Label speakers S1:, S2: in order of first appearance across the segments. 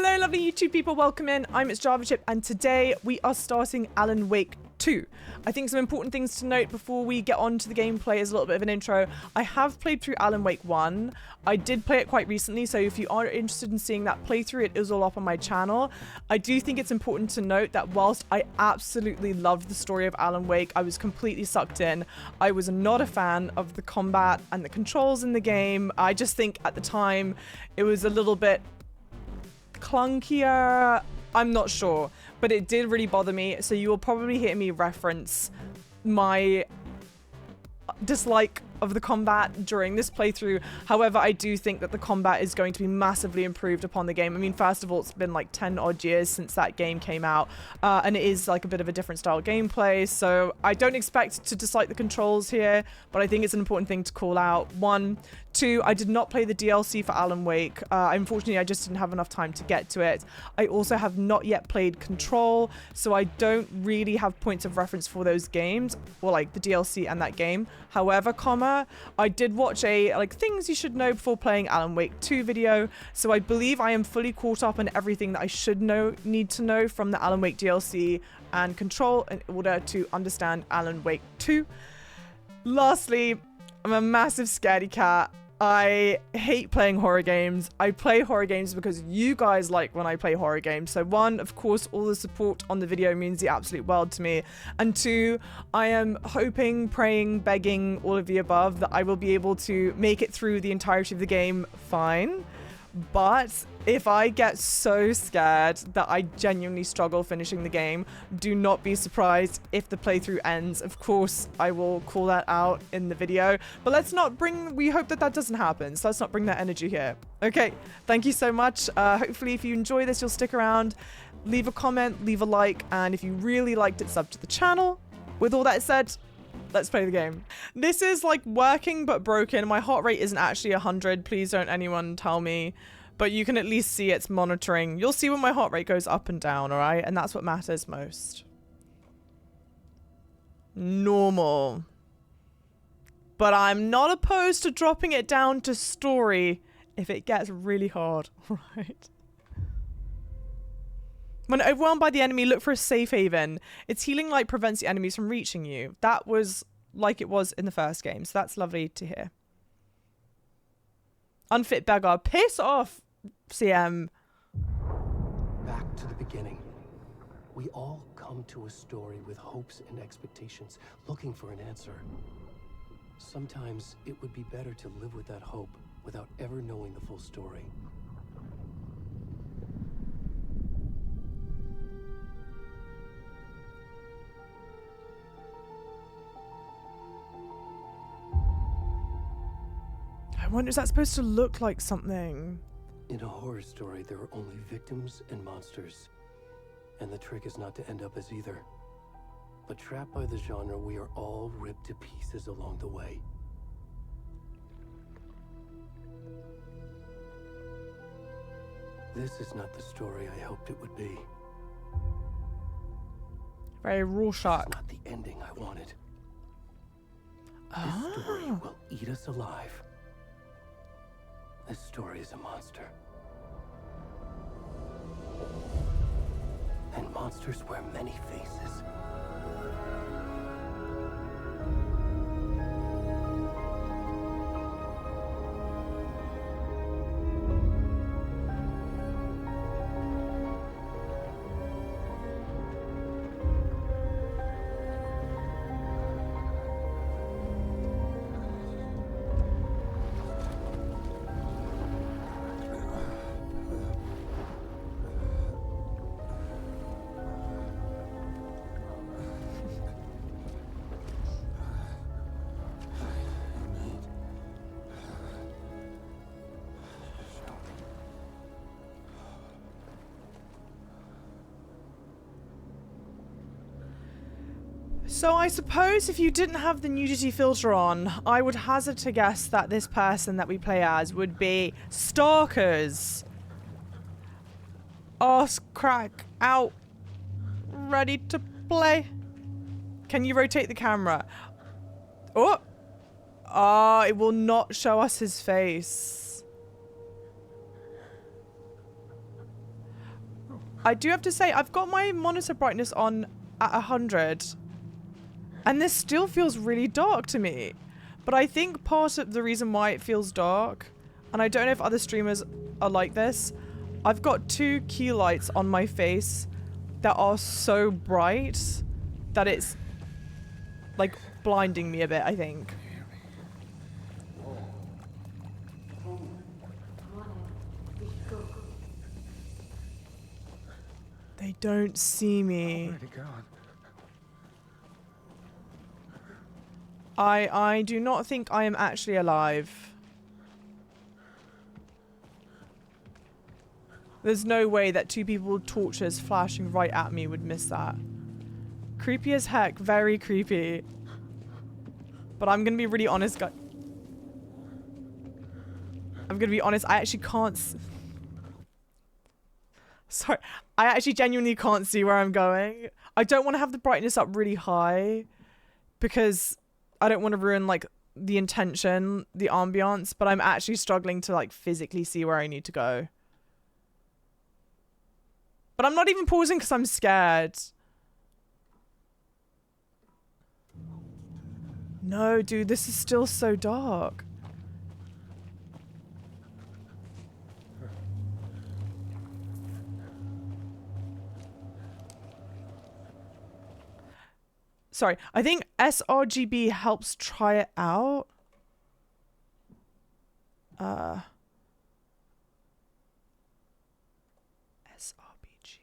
S1: Hello lovely YouTube people, welcome in. I'm It's JavaChip and today we are starting Alan Wake 2. I think some important things to note before we get on to the gameplay is a little bit of an intro. I have played through Alan Wake 1. I did play it quite recently, so if you are interested in seeing that playthrough, it is all up on my channel. I do think it's important to note that whilst I absolutely loved the story of Alan Wake, I was completely sucked in. I was not a fan of the combat and the controls in the game. I just think at the time it was a little bit clunkier. I'm not sure, but it did really bother me, so you will probably hear me reference my dislike of the combat during this playthrough. However, I do think that the combat is going to be massively improved upon the game. I mean, first of all, it's been like 10 odd years since that game came out, and it is like a bit of a different style gameplay, so I don't expect to dislike the controls here, but I think it's an important thing to call out. 1, 2, I did not play the DLC for Alan Wake. Unfortunately, I just didn't have enough time to get to it. I also have not yet played Control, so I don't really have points of reference for those games, or like the DLC and that game. However, I did watch a like things you should know before playing Alan Wake 2 video, so I believe I am fully caught up on everything that I should need to know from the Alan Wake DLC and Control in order to understand Alan Wake 2. Lastly, I'm a massive scaredy cat. I hate playing horror games. I play horror games because you guys like when I play horror games. So 1, of course, all the support on the video means the absolute world to me. And 2, I am hoping, praying, begging, all of the above that I will be able to make it through the entirety of the game fine. But if I get so scared that I genuinely struggle finishing the game, do not be surprised if the playthrough ends. Of course, I will call that out in the video, but we hope that that doesn't happen, so let's not bring that energy here. Okay, thank you so much. Hopefully if you enjoy this, you'll stick around, leave a comment, leave a like, and if you really liked it, sub to the channel. With all that said, let's play the game. This is like working but broken. My heart rate isn't actually 100. Please don't anyone tell me. But you can at least see it's monitoring. You'll see when my heart rate goes up and down, alright? And that's what matters most. Normal. But I'm not opposed to dropping it down to story if it gets really hard, right? When overwhelmed by the enemy, look for a safe haven. Its healing light prevents the enemies from reaching you. That was like it was in the first game, so that's lovely to hear. Unfit beggar. Piss off, CM.
S2: Back to the beginning. We all come to a story with hopes and expectations, looking for an answer. Sometimes it would be better to live with that hope without ever knowing the full story.
S1: I wonder, is that supposed to look like something?
S2: In a horror story, there are only victims and monsters. And the trick is not to end up as either. But trapped by the genre, we are all ripped to pieces along the way. This is not the story I hoped it would be.
S1: Very Rorschach.
S2: It's not the ending I wanted. This story will eat us alive. This story is a monster. And monsters wear many faces.
S1: So I suppose if you didn't have the nudity filter on, I would hazard to guess that this person that we play as would be stalkers. Arse crack out. Ready to play. Can you rotate the camera? Oh! Ah, it will not show us his face. I do have to say, I've got my monitor brightness on at 100. And this still feels really dark to me. But I think part of the reason why it feels dark, and I don't know if other streamers are like this, I've got 2 key lights on my face that are so bright that it's like blinding me a bit, I think. They don't see me. I do not think I am actually alive. There's no way that 2 people with torches flashing right at me would miss that. Creepy as heck. Very creepy. But I'm gonna be really honest, guys. I'm gonna be honest, I actually can't sorry. I actually genuinely can't see where I'm going. I don't want to have the brightness up really high because I don't want to ruin like the intention, the ambiance, but I'm actually struggling to like physically see where I need to go. But I'm not even pausing because I'm scared. No, dude, this is still so dark. Sorry, I think sRGB helps try it out. sRBG.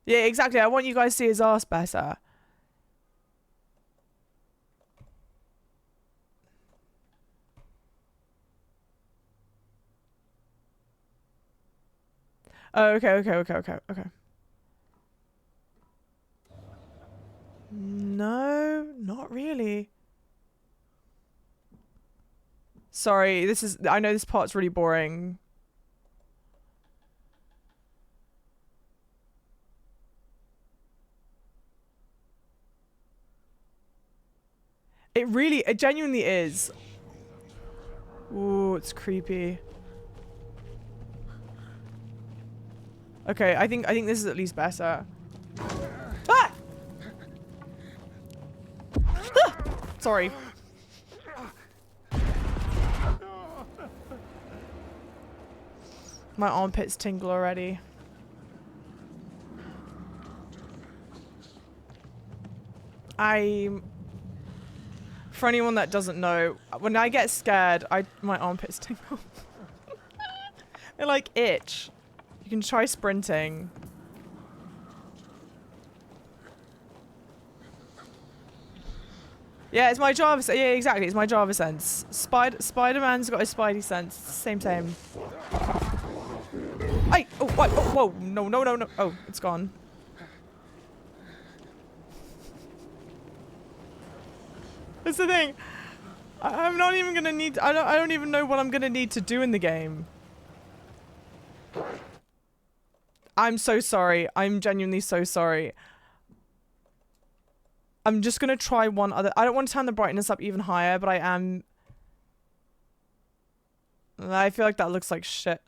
S1: Yeah, exactly. I want you guys to see his ass better. Oh, okay. No, not really. Sorry, I know this part's really boring. It genuinely is. Ooh, it's creepy. Okay, I think this is at least better. Ah! Ah! Sorry. My armpits tingle already. For anyone that doesn't know, when I get scared, my armpits tingle. They like itch. You can try sprinting. Yeah, it's my Java. Yeah, exactly. It's my Java sense. Spider-Man's got his Spidey sense. Same. Hey! Oh, what? Oh, whoa! No! Oh, it's gone. That's the thing. I'm not even gonna need. I don't even know what I'm gonna need to do in the game. I'm so sorry. I'm genuinely so sorry. I'm just gonna try one other. I don't want to turn the brightness up even higher, but I am. I feel like that looks like shit.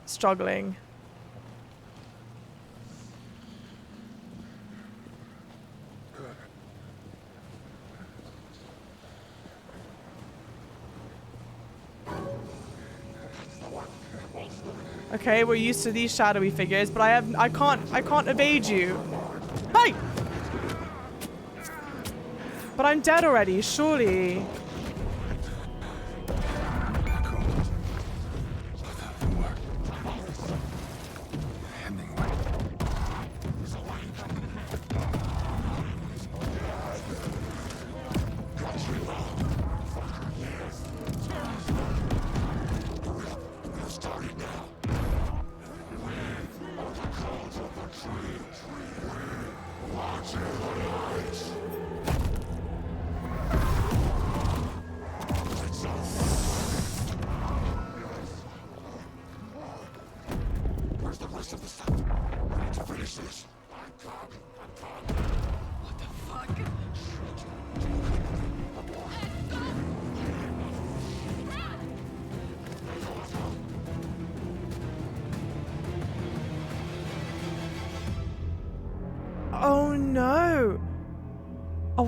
S1: Struggling. Okay, we're used to these shadowy figures, but I can't evade you. Hey! But I'm dead already, surely.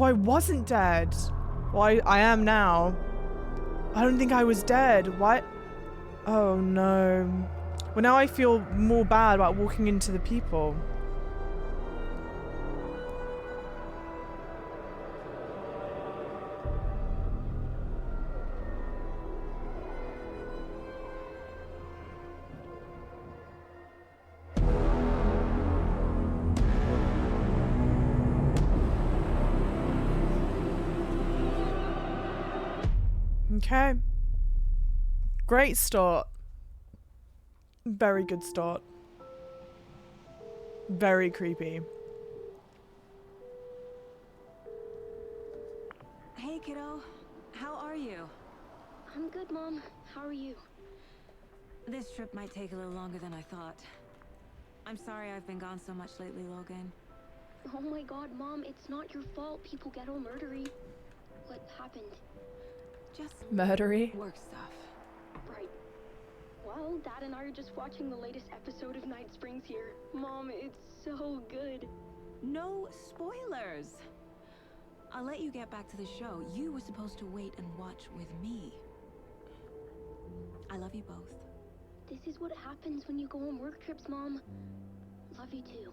S1: Oh, I wasn't dead. Well, I am now. I don't think I was dead. What? Oh, no. Well, now I feel more bad about walking into the people. Okay. Great start. Very good start. Very creepy.
S3: Hey, kiddo. How are you?
S4: I'm good, Mom. How are you?
S3: This trip might take a little longer than I thought. I'm sorry I've been gone so much lately, Logan.
S4: Oh my god, Mom, it's not your fault people get all murdery. What happened?
S3: Just
S1: Murdery.
S3: work stuff.
S4: Right. Well, Dad and I are just watching the latest episode of Night Springs here. Mom, it's so good.
S3: No spoilers. I'll let you get back to the show. You were supposed to wait and watch with me. I love you both.
S4: This is what happens when you go on work trips, Mom. Love you too.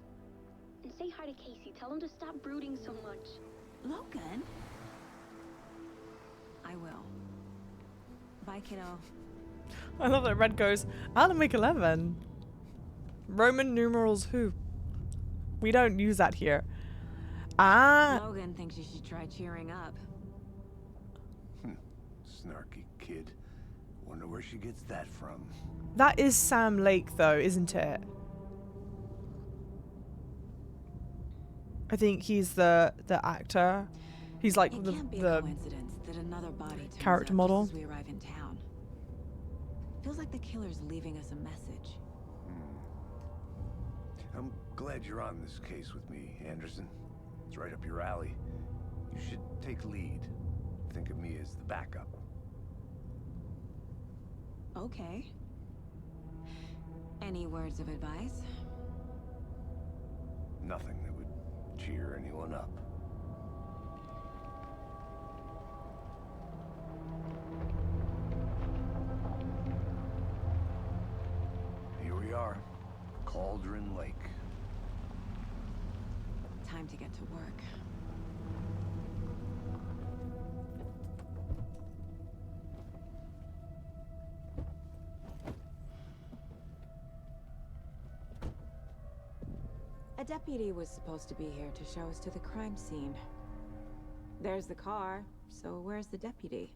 S4: And say hi to Casey. Tell him to stop brooding so much.
S3: Logan? I will. Bye, kiddo.
S1: I love that Red goes, I'll make 11. Roman numerals who? We don't use that here. Ah.
S3: Logan thinks you should try cheering up.
S5: Snarky kid. Wonder where she gets that from.
S1: That is Sam Lake though, isn't it? I think he's the actor. He's like
S3: It
S1: the
S3: can't be a coincidence that another body turns
S1: character
S3: up
S1: model.
S3: just as we arrive in town. Feels like the killer's leaving us a message.
S5: I'm glad you're on this case with me, Anderson. It's right up your alley. You should take lead. Think of me as the backup.
S3: Okay. Any words of advice?
S5: Nothing that would cheer anyone up. Here we are. Cauldron Lake.
S3: Time to get to work. A deputy was supposed to be here to show us to the crime scene. There's the car, so where's the deputy?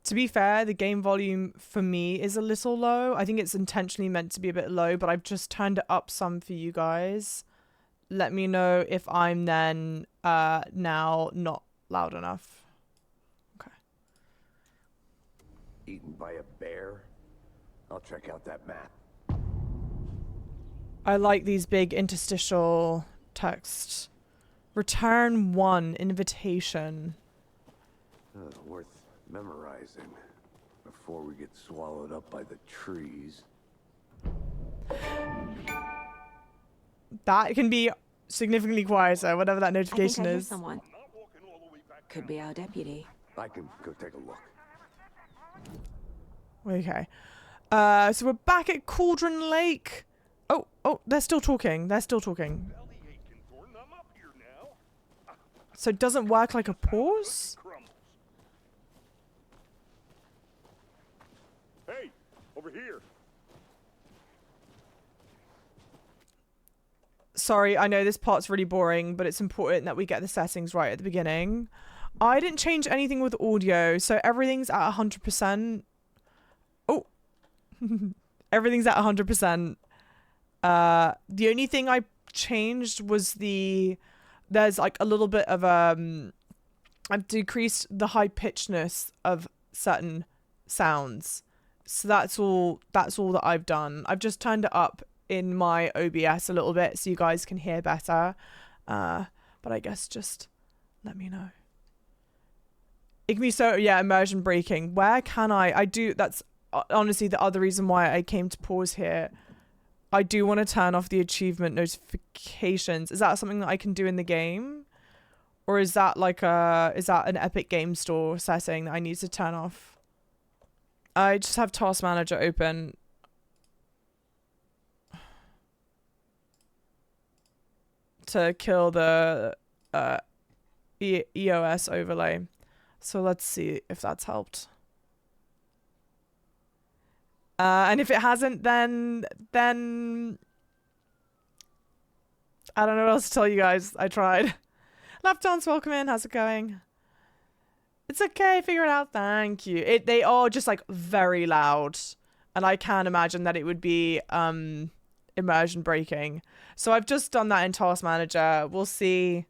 S1: To be fair, the game volume for me is a little low. I think it's intentionally meant to be a bit low, but I've just turned it up some for you guys. Let me know if I'm then now not loud enough. Okay.
S5: Eaten by a bear? I'll check out that map.
S1: I like these big interstitial texts. Return 1 invitation.
S5: Worth memorizing before we get swallowed up by the trees.
S1: That can be significantly quieter, whatever that notification
S3: I hear
S1: is.
S3: someone. Could be our deputy.
S5: I can go take a look.
S1: Okay. So we're back at Cauldron Lake. Oh, they're still talking. They're still talking. So it doesn't work like a pause?
S6: Hey, over here.
S1: Sorry, I know this part's really boring, but it's important that we get the settings right at the beginning. I didn't change anything with audio, so everything's at 100%. Oh. Everything's at 100%. The only thing I changed was there's like a little bit of I've decreased the high pitchedness of certain sounds. So that's all that I've done. I've just turned it up in my OBS a little bit so you guys can hear better. But I guess just let me know. It can be so, yeah, immersion breaking. Where can that's honestly the other reason why I came to pause here. I do want to turn off the achievement notifications. Is that something that I can do in the game? Or is that like is that an Epic Game Store setting that I need to turn off? I just have Task Manager open. To kill the EOS overlay. So let's see if that's helped. And if it hasn't, then I don't know what else to tell you guys. I tried. Laptons, welcome in. How's it going? It's okay. Figure it out. Thank you. They are just like very loud, and I can imagine that it would be immersion breaking. So I've just done that in Task Manager. We'll see.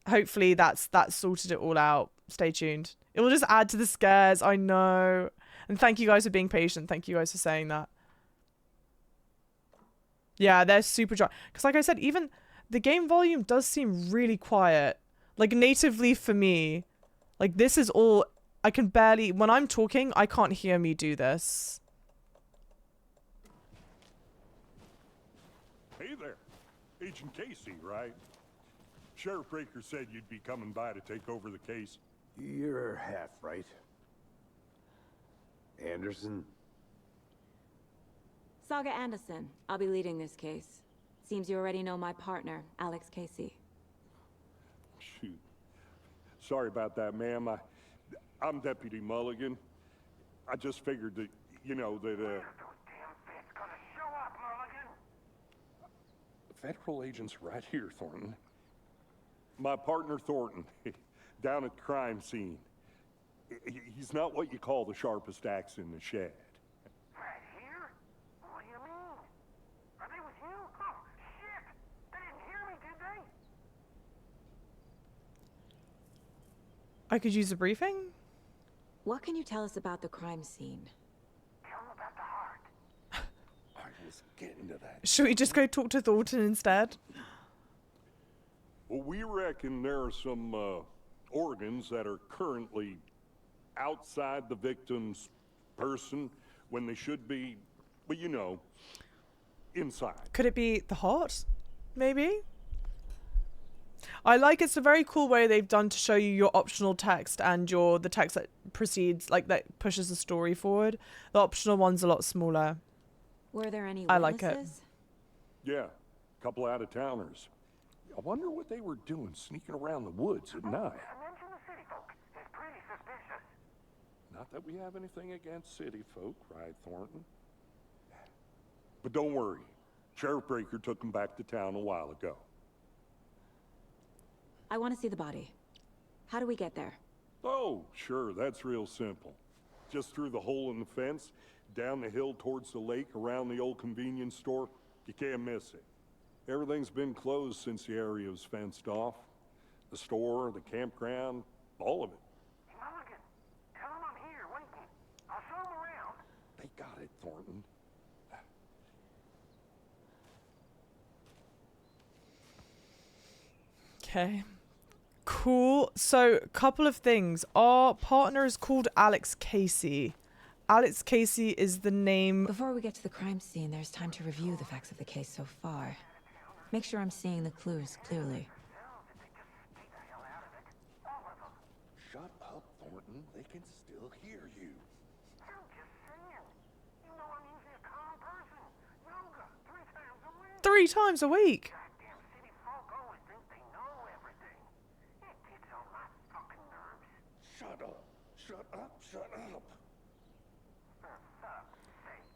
S1: Hopefully that's sorted it all out. Stay tuned. It will just add to the scares. I know. And thank you guys for being patient. Thank you guys for saying that. Yeah, they're super dry. Because like I said, even the game volume does seem really quiet. Like natively for me. Like this is all... I can barely... When I'm talking, I can't hear me do this.
S6: Hey there. Agent Casey, right? Sheriff Breaker said you'd be coming by to take over the case.
S5: You're half right. Anderson?
S3: Saga Anderson. I'll be leading this case. Seems you already know my partner, Alex Casey.
S6: Shoot. Sorry about that, ma'am. I'm Deputy Mulligan. I just figured that, you know, that, Federal agents right here, Thornton. My partner, Thornton, down at the crime scene. He's not what you call the sharpest axe in the shed.
S7: Right here? What do you mean? Are they with you? Oh, shit! They didn't hear me, did they?
S1: I could use a briefing?
S3: What can you tell us about the crime scene?
S7: Tell them about the heart.
S6: I was getting to that.
S1: Should we just go talk to Thornton instead?
S6: Well, we reckon there are some organs that are currently outside the victim's person when they should be, well, you know, inside.
S1: Could it be the heart? Maybe? I like it's a very cool way they've done to show you your optional text and the text that precedes, like that pushes the story forward. The optional one's a lot smaller.
S3: Were there any
S1: I
S3: witnesses?
S1: like it.
S6: Yeah, a couple out-of-towners. I wonder what they were doing sneaking around the woods at night.
S7: I mentioned the city folk. It's pretty suspicious.
S6: Not that we have anything against city folk, right, Thornton? But don't worry. Sheriff Breaker took them back to town a while ago.
S3: I want to see the body. How do we get there?
S6: Oh, sure, that's real simple. Just through the hole in the fence, down the hill towards the lake, around the old convenience store. You can't miss it. Everything's been closed since the area was fenced off. The store, the campground, all of it.
S7: Mulligan, tell them I'm here waiting. I'll show them around.
S6: They got it, Thornton.
S1: Okay. Cool. So, couple of things. Our partner is called Alex Casey. Alex Casey is the name...
S3: Before we get to the crime scene, there's time to review the facts of the case so far. Make sure I'm seeing the clues clearly.
S6: Shut up, Thornton. They can still hear you.
S7: I'm just saying. You know I'm usually a calm person. Yoga 3 times a week.
S1: 3 times a week.
S7: Goddamn city folk always think they know everything. It gets on my fucking nerves.
S6: Shut up. Shut up. Shut up.
S7: For fuck's sake.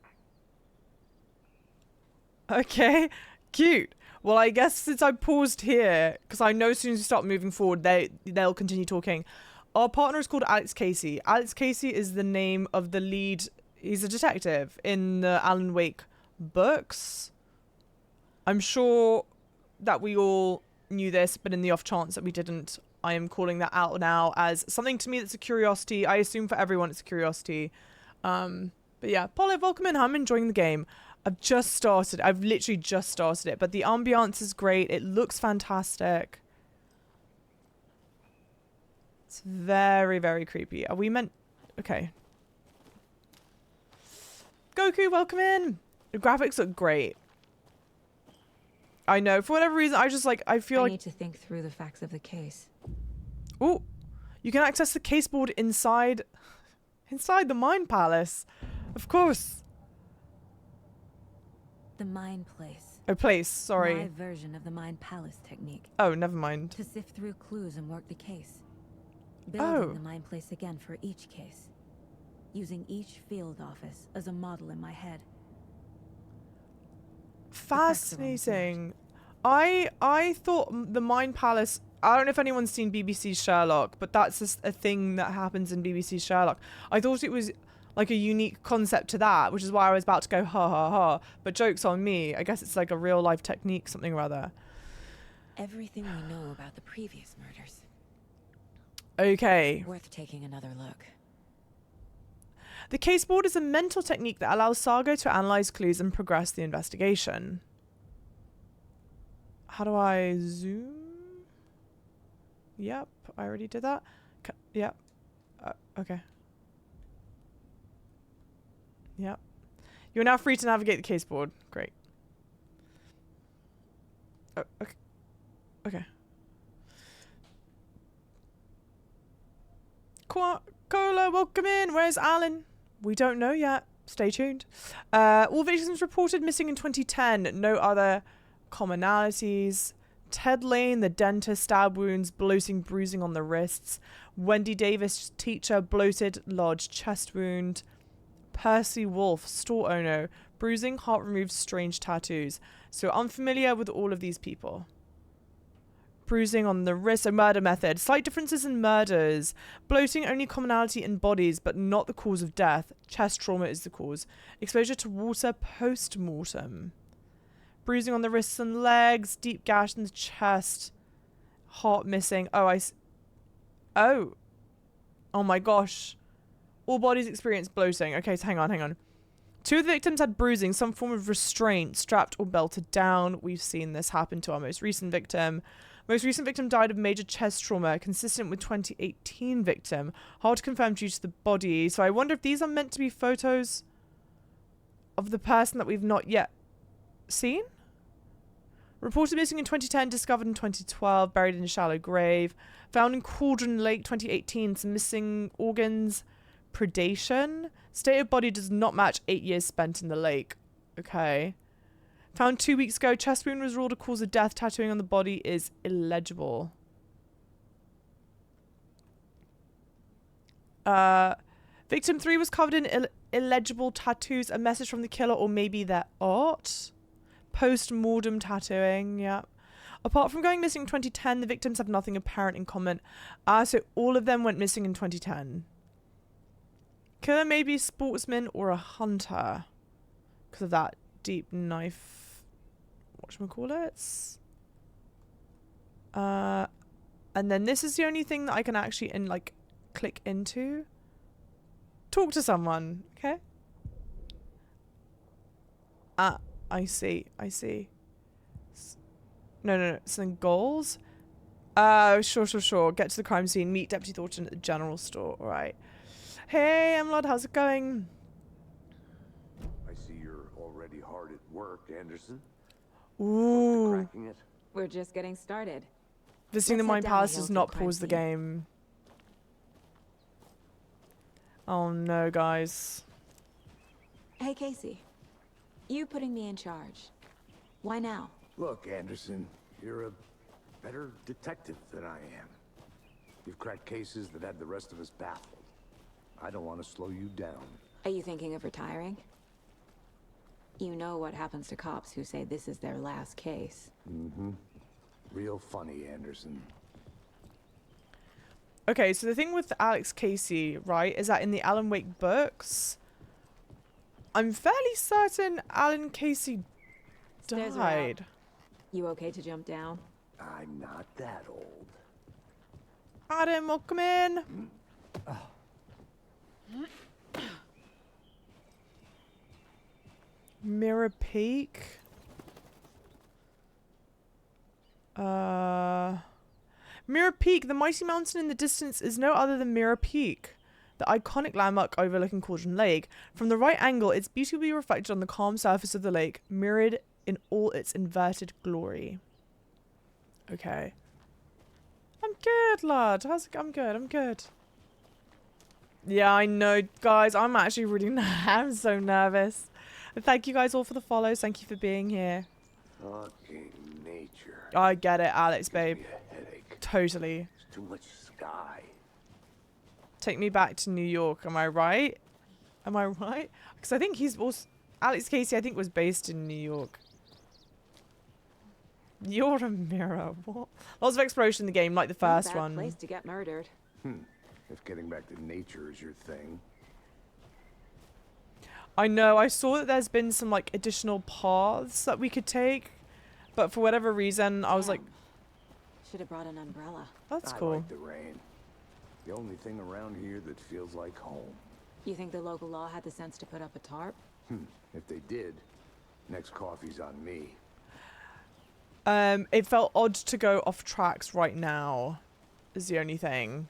S1: Okay. Cute. Well, I guess since I paused here, because I know as soon as we start moving forward, they'll continue talking. Our partner is called Alex Casey. Alex Casey is the name of the lead. He's a detective in the Alan Wake books. I'm sure that we all knew this, but in the off chance that we didn't, I am calling that out now as something to me that's a curiosity. I assume for everyone it's a curiosity. But yeah, Paulo, welcome in. I'm enjoying the game. I've literally just started it, but the ambiance is great. It looks fantastic. It's very, very creepy. Are we meant... Okay. Goku, welcome in. The graphics look great. I know. For whatever reason, I just like, I feel
S3: I
S1: like...
S3: need to think through the facts of the case.
S1: Oh, you can access the caseboard inside the Mind Palace. Of course.
S3: The Mind Place.
S1: Oh, place. Sorry.
S3: My version of the Mind Palace technique.
S1: Oh, never mind.
S3: To sift through clues and work the case.
S1: Oh.
S3: Building the Mind Place again for each case. Using each field office as a model in my head.
S1: Fascinating. I thought the Mind Palace... I don't know if anyone's seen BBC's Sherlock, but that's just a thing that happens in BBC's Sherlock. I thought it was like a unique concept to that, which is why I was about to go ha ha ha. But joke's on me. I guess it's like a real life technique, something or other.
S3: Everything we know about the previous murders.
S1: Okay.
S3: Worth taking another look.
S1: The caseboard is a mental technique that allows Saga to analyze clues and progress the investigation. How do I zoom? Yep, I already did that. Yep. Okay. Yep. You're now free to navigate the caseboard. Great. Oh, okay. Okay. Cola, welcome in. Where's Alan? We don't know yet. Stay tuned. All victims reported missing in 2010. No other commonalities. Ted Lane, the dentist, stab wounds, bloating, bruising on the wrists. Wendy Davis, teacher, bloated, large chest wound. Percy Wolf, store owner, bruising, heart removed, strange tattoos. So unfamiliar with all of these people. Bruising on the wrist, a murder method. Slight differences in murders. Bloating, only commonality in bodies, but not the cause of death. Chest trauma is the cause. Exposure to water post-mortem. Bruising on the wrists and legs. Deep gash in the chest. Heart missing. Oh my gosh. All bodies experience bloating. Okay, so hang on. 2 of the victims had bruising, some form of restraint, strapped or belted down. We've seen this happen to our most recent victim. Most recent victim died of major chest trauma, consistent with 2018 victim. Hard to confirm due to the body. So I wonder if these are meant to be photos of the person that we've not yet seen? Reported missing in 2010, discovered in 2012, buried in a shallow grave. Found in Cauldron Lake 2018, some missing organs. Predation. State of body does not match 8 years spent in the lake. Okay. Found 2 weeks ago. Chest wound was ruled a cause of death. Tattooing on the body is illegible. Victim 3 was covered in illegible tattoos. A message from the killer or maybe their art. Post-mortem tattooing. Yeah. Apart from going missing in 2010, the victims have nothing apparent in common. So all of them went missing in 2010. Killer may be a sportsman or a hunter. Because of that deep knife. Whatchamacallits? And then this is the only thing that I can actually click into. Talk to someone, okay? I see. No. Something goals? Sure. Get to the crime scene. Meet Deputy Thornton at the general store. All right. Hey, Emlod, how's it going?
S5: I see you're already hard at work, Anderson.
S1: Ooh.
S5: Cracking it.
S3: We're just getting started.
S1: Visiting the
S3: Let's
S1: Mind
S3: head down
S1: Palace
S3: the hill
S1: does
S3: to
S1: not
S3: the crime
S1: pause the
S3: scene.
S1: game. Oh no, guys.
S3: Hey, Casey. You putting me in charge. Why now?
S5: Look, Anderson, you're a better detective than I am. You've cracked cases that had the rest of us baffled. I don't want to slow you down.
S3: Are you thinking of retiring? You know what happens to cops who say this is their last case.
S5: Mm-hmm. Real funny, Anderson.
S1: Okay, so the thing with Alex Casey, right, is that in the Alan Wake books, I'm fairly certain Alan Casey
S3: Stairs are
S1: died.
S3: out. You okay to jump down?
S5: I'm not that old.
S1: Adam, welcome in. Mirror Peak. Mirror Peak, the mighty mountain in the distance is no other than Mirror Peak, the iconic landmark overlooking Cauldron Lake. From the right angle, it's beautifully reflected on the calm surface of the lake, mirrored in all its inverted glory. Okay. I'm good, lad. How's it? I'm good. I'm good. Yeah, I know, guys. I'm actually really I'm so nervous. And thank you guys all for the follows. Thank you for being here.
S5: Fucking nature.
S1: I get it, Alex, babe.
S5: Gives me a headache.
S1: Totally.
S5: There's too much sky.
S1: Take me back to New York. Am I right? Am I right? Because I think he's also... Alex Casey, I think, was based in New York. You're a mirror. What? Lots of exploration in the game, like the first one.
S3: Place to get murdered.
S5: If getting back to nature is your thing.
S1: I know. I saw that there's been some like additional paths that we could take, but for whatever reason, I was like,
S3: should have brought an umbrella.
S1: "That's
S5: I
S1: cool."
S5: like the rain. The only thing around here that feels like home.
S3: You think the local law had the sense to put up a tarp?
S5: If they did, next coffee's on me.
S1: It felt odd to go off tracks right now. Is the only thing.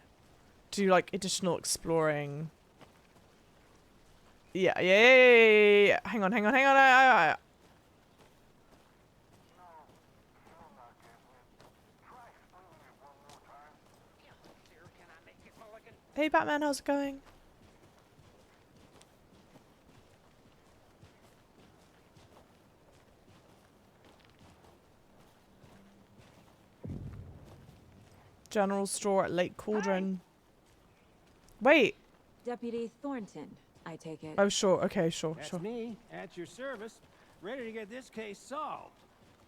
S1: Do like additional exploring. Yeah. Hang on. Hey, Batman, how's it going? General store at Lake Cauldron. Wait.
S3: Deputy Thornton, I take it.
S1: Oh, sure. Okay, sure.
S8: That's me, at your service, ready to get this case solved.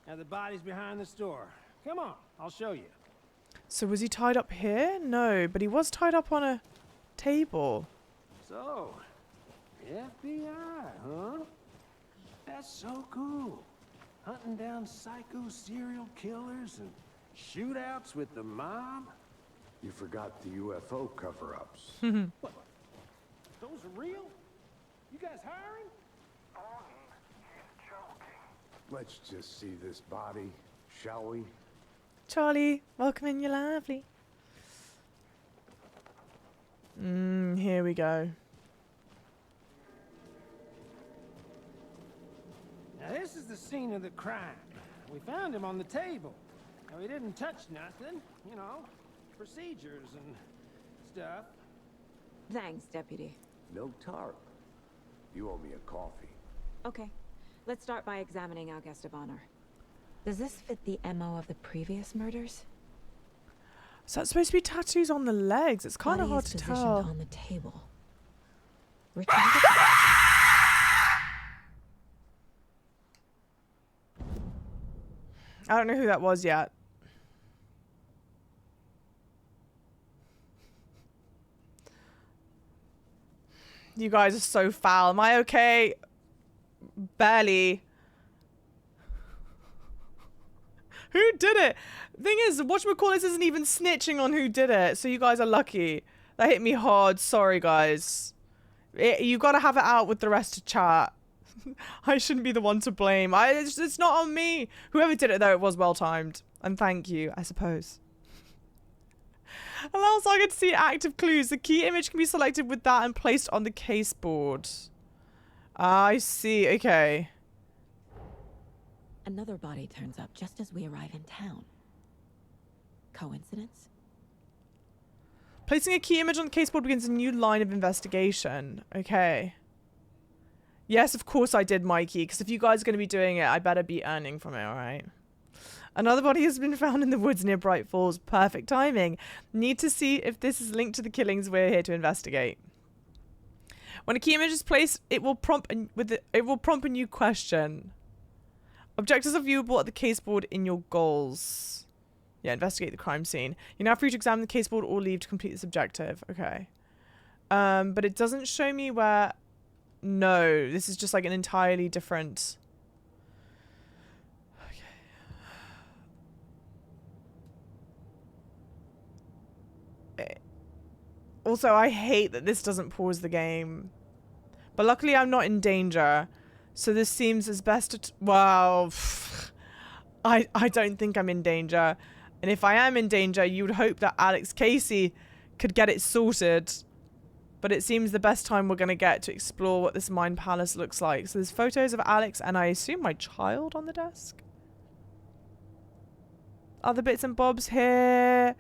S8: Now the body's behind the store. Come on, I'll show you.
S1: So was he tied up here? No, but he was tied up on a table.
S8: So, FBI, huh? That's so cool. Hunting down psycho serial killers and shootouts with the mob.
S5: You forgot the UFO cover-ups.
S8: What? Those are real? You guys hiring?
S7: He's joking.
S5: Let's just see this body, shall we?
S1: Charlie, welcome in, you're lovely. Here we go.
S8: Now this is the scene of the crime. We found him on the table. Now he didn't touch nothing, you know, procedures and stuff.
S3: Thanks, Deputy.
S5: No tarp. You owe me a coffee.
S3: Okay, let's start by examining our guest of honor. Does this fit the MO of the previous murders?
S1: So that's supposed to be tattoos on the legs. It's kind of
S3: Body
S1: hard
S3: is
S1: to
S3: positioned
S1: tell.
S3: on the table.
S1: I don't know who that was yet. You guys are so foul. Am I okay? Barely. Who did it? Thing is, whatchamacallit isn't even snitching on who did it, so you guys are lucky. That hit me hard. Sorry, guys. You gotta have it out with the rest of chat. I shouldn't be the one to blame. It's not on me. Whoever did it, though, it was well timed. And thank you, I suppose. Allows target to see active clues. The key image can be selected with that and placed on the case board. I see. Okay.
S3: Another body turns up just as we arrive in town. Coincidence?
S1: Placing a key image on the case board begins a new line of investigation. Okay. Yes, of course I did, Mikey, because if you guys are going to be doing it, I better be earning from it, alright? Another body has been found in the woods near Bright Falls. Perfect timing. Need to see if this is linked to the killings we're here to investigate. When a key image is placed, it will prompt a new question. Objectives are viewable at the case board in your goals. Yeah, investigate the crime scene. You're now free to examine the case board or leave to complete this objective. Okay. But it doesn't show me where... No, this is just like an entirely different... Okay. Also, I hate that this doesn't pause the game. But luckily I'm not in danger. So this seems as best to... Wow. I don't think I'm in danger. And if I am in danger, you would hope that Alex Casey could get it sorted. but it seems the best time we're going to get to explore what this mind palace looks like. So there's photos of Alex and I assume my child on the desk. Other bits and bobs here.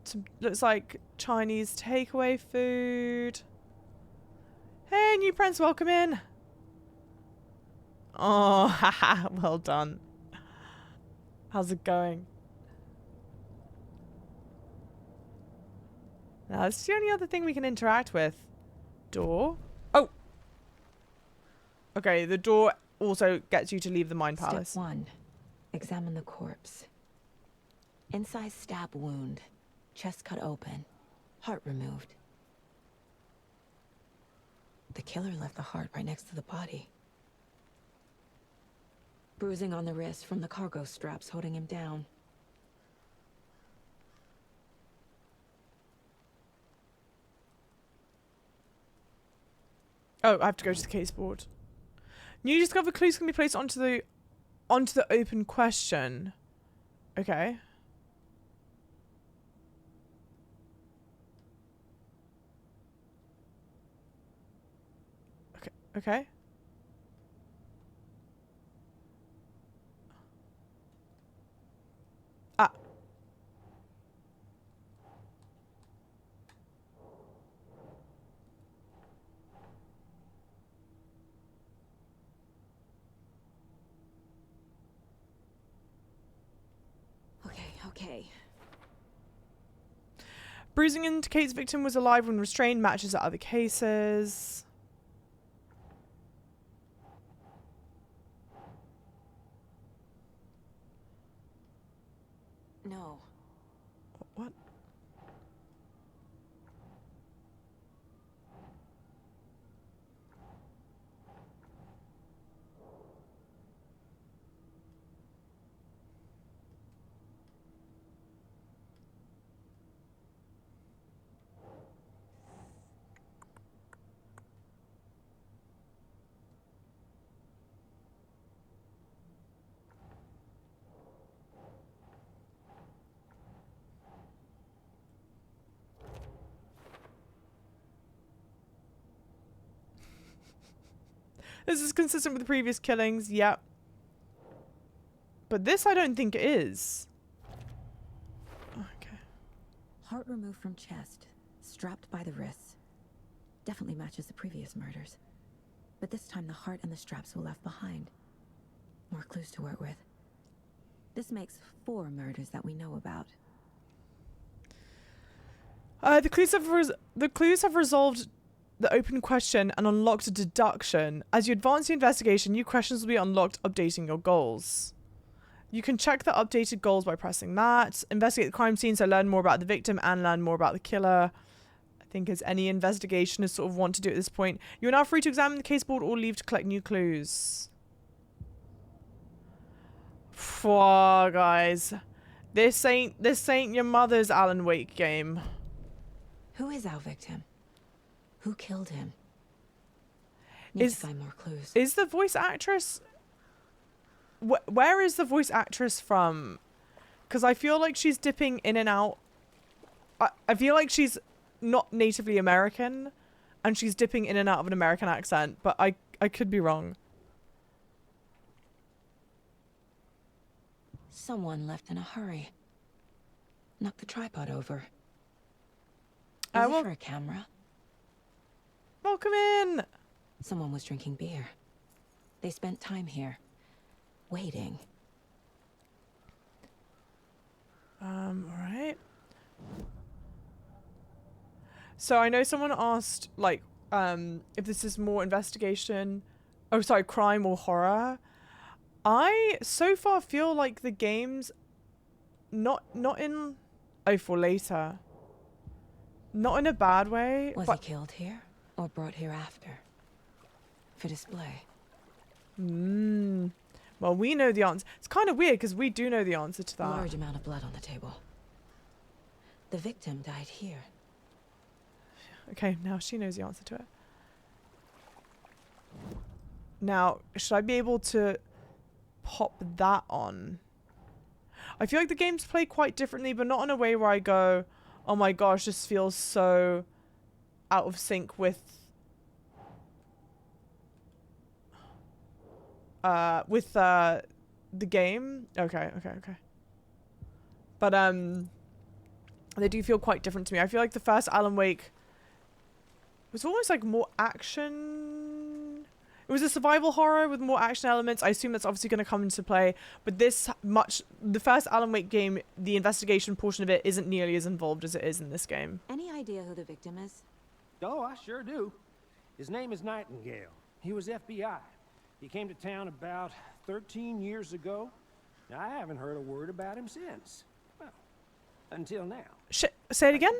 S1: Some, looks like Chinese takeaway food. Hey, new prince, welcome in. Oh, haha, well done. How's it going? Now, that's the only other thing we can interact with. Door. Oh! Okay, the door also gets you to leave the mind palace.
S3: Step 1. Examine the corpse. Inside stab wound. Chest cut open. Heart removed. The killer left the heart right next to the body. Bruising on the wrist from the cargo straps holding him down.
S1: Oh, I have to go to the case board. New discovered clues can be placed onto the open question. Okay. Okay. Ah.
S3: Okay.
S1: Bruising indicates victim was alive when restrained, matches at other cases.
S3: No.
S1: What? This is consistent with the previous killings, yep. But this I don't think is. Okay.
S3: Heart removed from chest, strapped by the wrists. Definitely matches the previous murders. But this time the heart and the straps were left behind. More clues to work with. This makes 4 murders that we know about.
S1: The clues have resolved the open question and unlocked a deduction. As you advance the investigation, new questions will be unlocked, updating your goals. You can check the updated goals by pressing that. Investigate the crime scene, so learn more about the victim and learn more about the killer. I think as any investigationist sort of want to do at this point. You are now free to examine the case board or leave to collect new clues. Whoa, guys. This ain't your mother's Alan Wake game.
S3: Who is our victim? Who killed him? Need to find more clues.
S1: Is the voice actress... Where is the voice actress from? Because I feel like she's dipping in and out. I feel like she's not natively American. And she's dipping in and out of an American accent. But I could be wrong.
S3: Someone left in a hurry. Knocked the tripod over. Is it for a camera?
S1: Welcome in!
S3: Someone was drinking beer. They spent time here. Waiting.
S1: Alright. So I know someone asked, like, if this is more investigation... Oh, sorry, crime or horror. I so far feel like the game's not in... Oh, for later. Not in a bad way.
S3: Was he killed here or brought here after? For display.
S1: Well, we know the answer. It's kind of weird because we do know the answer to that.
S3: A large amount of blood on the table. The victim died here.
S1: Okay, now she knows the answer to it. Now, should I be able to pop that on? I feel like the games play quite differently, but not in a way where I go, oh my gosh, this feels so out of sync with the game. Okay. But they do feel quite different to me. I feel like the first Alan Wake was almost like more action. It was a survival horror with more action elements. I assume that's obviously going to come into play, but the first Alan Wake game, the investigation portion of it isn't nearly as involved as it is in this game.
S3: Any idea who the victim is?
S8: Oh, I sure do. His name is Nightingale. He was FBI. He came to town about 13 years ago. Now, I haven't heard a word about him since. Well, until now.
S1: Say it again?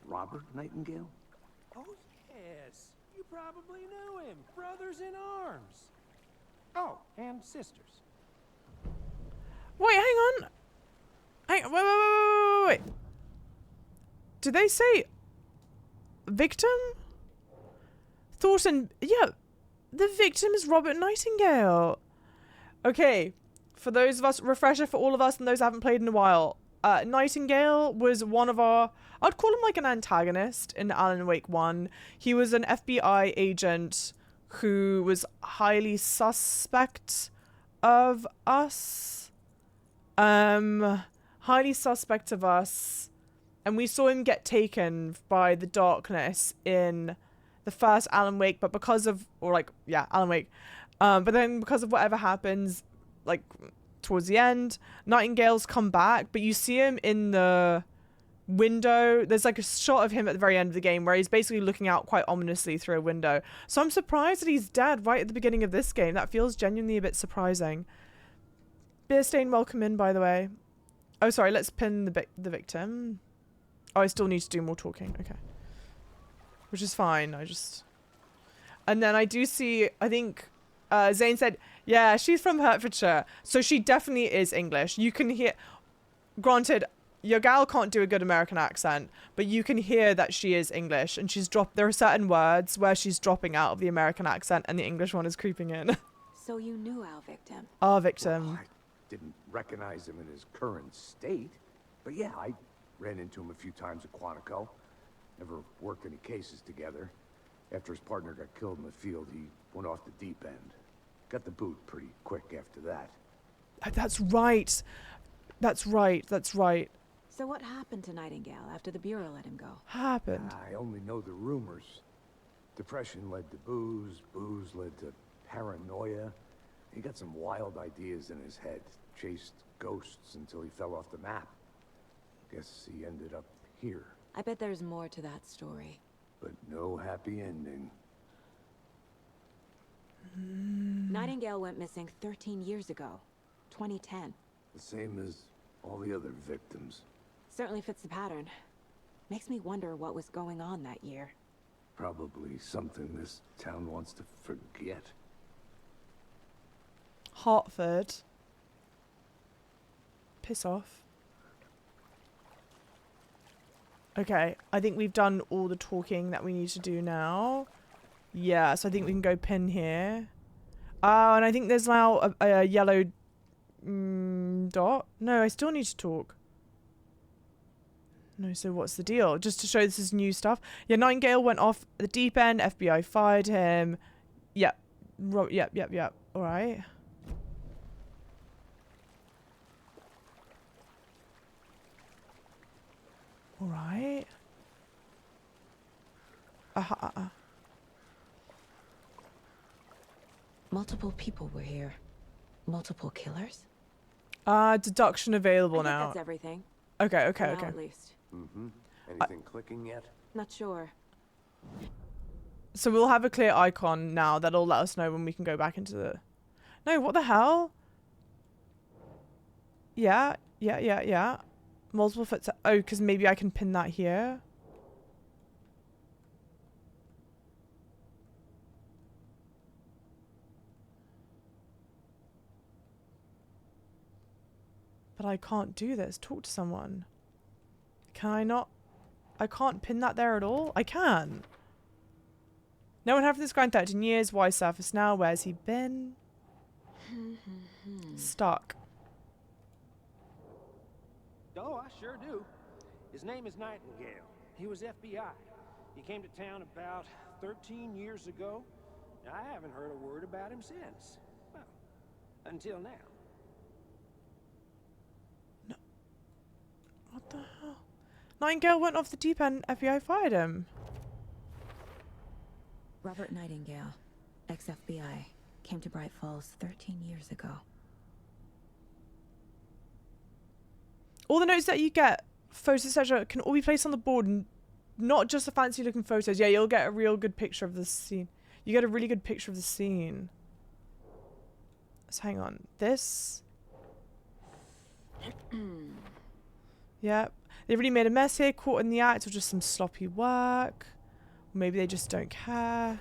S5: Robert Nightingale?
S8: Oh, yes. You probably knew him. Brothers in arms. Oh, and sisters.
S1: Wait, hang on. Wait. Did they say victim? Thornton, yeah. The victim is Robert Nightingale. Okay, for those of us, refresher for all of us and those who haven't played in a while. Nightingale was one of our, I'd call him like an antagonist in Alan Wake 1. He was an FBI agent who was highly suspect of us. Highly suspect of us. And we saw him get taken by the darkness in the first Alan Wake, but because of, Alan Wake. But then because of whatever happens, like, towards the end, Nightingale's come back, but you see him in the window. There's like a shot of him at the very end of the game where he's basically looking out quite ominously through a window. So I'm surprised that he's dead right at the beginning of this game. That feels genuinely a bit surprising. Beerstain, welcome in, by the way. Oh, sorry, let's pin the victim. Oh, I still need to do more talking. Okay. Which is fine. And then I do see, I think Zane said, yeah, she's from Hertfordshire. So she definitely is English. You can hear, granted, your gal can't do a good American accent, but you can hear that she is English. And there are certain words where she's dropping out of the American accent and the English one is creeping in.
S3: So you knew our victim?
S1: Our victim.
S5: Well, I didn't recognize him in his current state. But yeah, I ran into him a few times at Quantico. Never worked any cases together. After his partner got killed in the field, he went off the deep end. Got the boot pretty quick after that.
S1: That's right. That's right.
S3: So what happened to Nightingale after the Bureau let him go?
S1: Happened.
S5: I only know the rumors. Depression led to booze. Booze led to paranoia. He got some wild ideas in his head. Chased ghosts until he fell off the map. Guess he ended up here.
S3: I bet there's more to that story.
S5: But no happy ending.
S3: Nightingale went missing 13 years ago. 2010.
S5: The same as all the other victims.
S3: Certainly fits the pattern. Makes me wonder what was going on that year.
S5: Probably something this town wants to forget.
S1: Hartford. Piss off. Okay, I think we've done all the talking that we need to do now. Yeah, so I think we can go pin here. And I think there's now a yellow dot. No, I still need to talk. No, so what's the deal? Just to show this is new stuff. Yeah, Nightingale went off the deep end. FBI fired him. Yep. Yep. All right. All right.
S3: Multiple people were here. Multiple killers?
S1: Deduction available
S3: I think
S1: now.
S3: that's everything.
S1: Okay.
S3: For now, at least.
S5: Mm-hmm. Anything clicking yet?
S3: Not sure.
S1: So we'll have a clear icon now that'll let us know when we can go back into the... No, what the hell? Yeah. Multiple foot... Oh, because maybe I can pin that here. But I can't do this. Talk to someone. Can I not? I can't pin that there at all? I can. No one had for this guy in 13 years. Why surface now? Where's he been? Stuck.
S8: Oh, I sure do. His name is Nightingale. He was FBI. He came to town about 13 years ago. I haven't heard a word about him since. Well, until now.
S1: No. What the hell? Nightingale went off the deep end. FBI fired him.
S3: Robert Nightingale, ex-FBI, came to Bright Falls 13 years ago.
S1: All the notes that you get, photos, etc., can all be placed on the board, and not just the fancy-looking photos. Yeah, you'll get a real good picture of the scene. You get a really good picture of the scene. So hang on. This. Yep. They really made a mess here, caught in the act, or just some sloppy work. Or maybe they just don't care.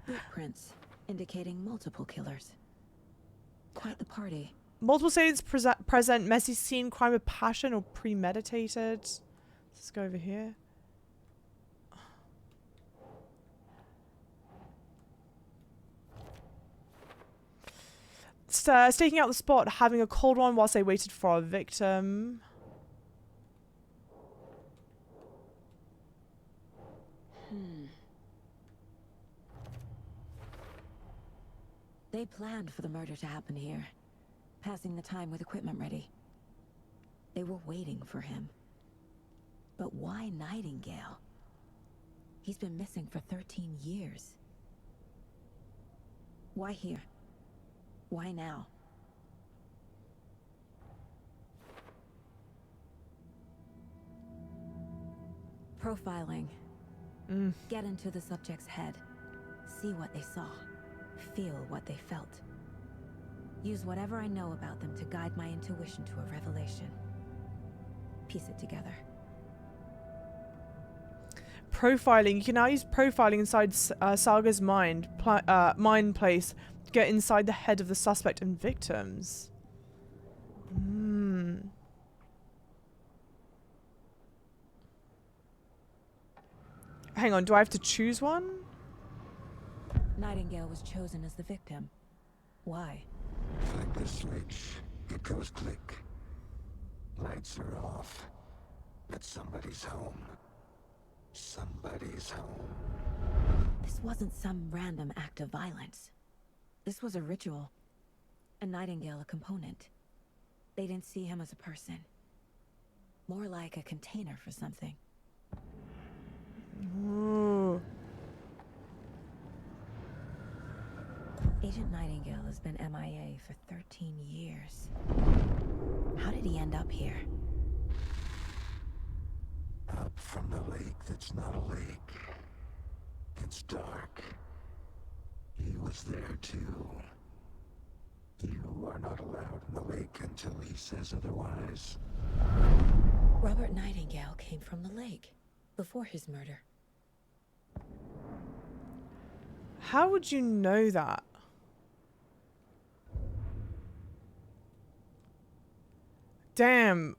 S3: Footprints indicating multiple killers. Quite the party.
S1: Multiple states present messy scene, crime of passion, or premeditated. Let's go over here. Staking out the spot, having a cold one whilst they waited for our victim.
S3: They planned for the murder to happen here, passing the time with equipment ready. They were waiting for him. But why Nightingale? He's been missing for 13 years. Why here? Why now? Profiling. Get into the subject's head. See what they saw. Feel what they felt. Use whatever I know about them to guide my intuition to a revelation. Piece it together.
S1: Profiling. You can now use profiling inside Saga's mind place to get inside the head of the suspect and victims. Hang on, do I have to choose one?
S3: Nightingale was chosen as the victim. Why?
S9: Flick the switch. It goes click. Lights are off. But somebody's home. Somebody's home.
S3: This wasn't some random act of violence. This was a ritual. And Nightingale a component. They didn't see him as a person. More like a container for something.
S1: Ooh.
S3: Agent Nightingale has been MIA for 13 years. How did he end up here?
S9: Up from the lake that's not a lake. It's dark. He was there too. You are not allowed in the lake until he says otherwise.
S3: Robert Nightingale came from the lake before his murder.
S1: How would you know that? Damn.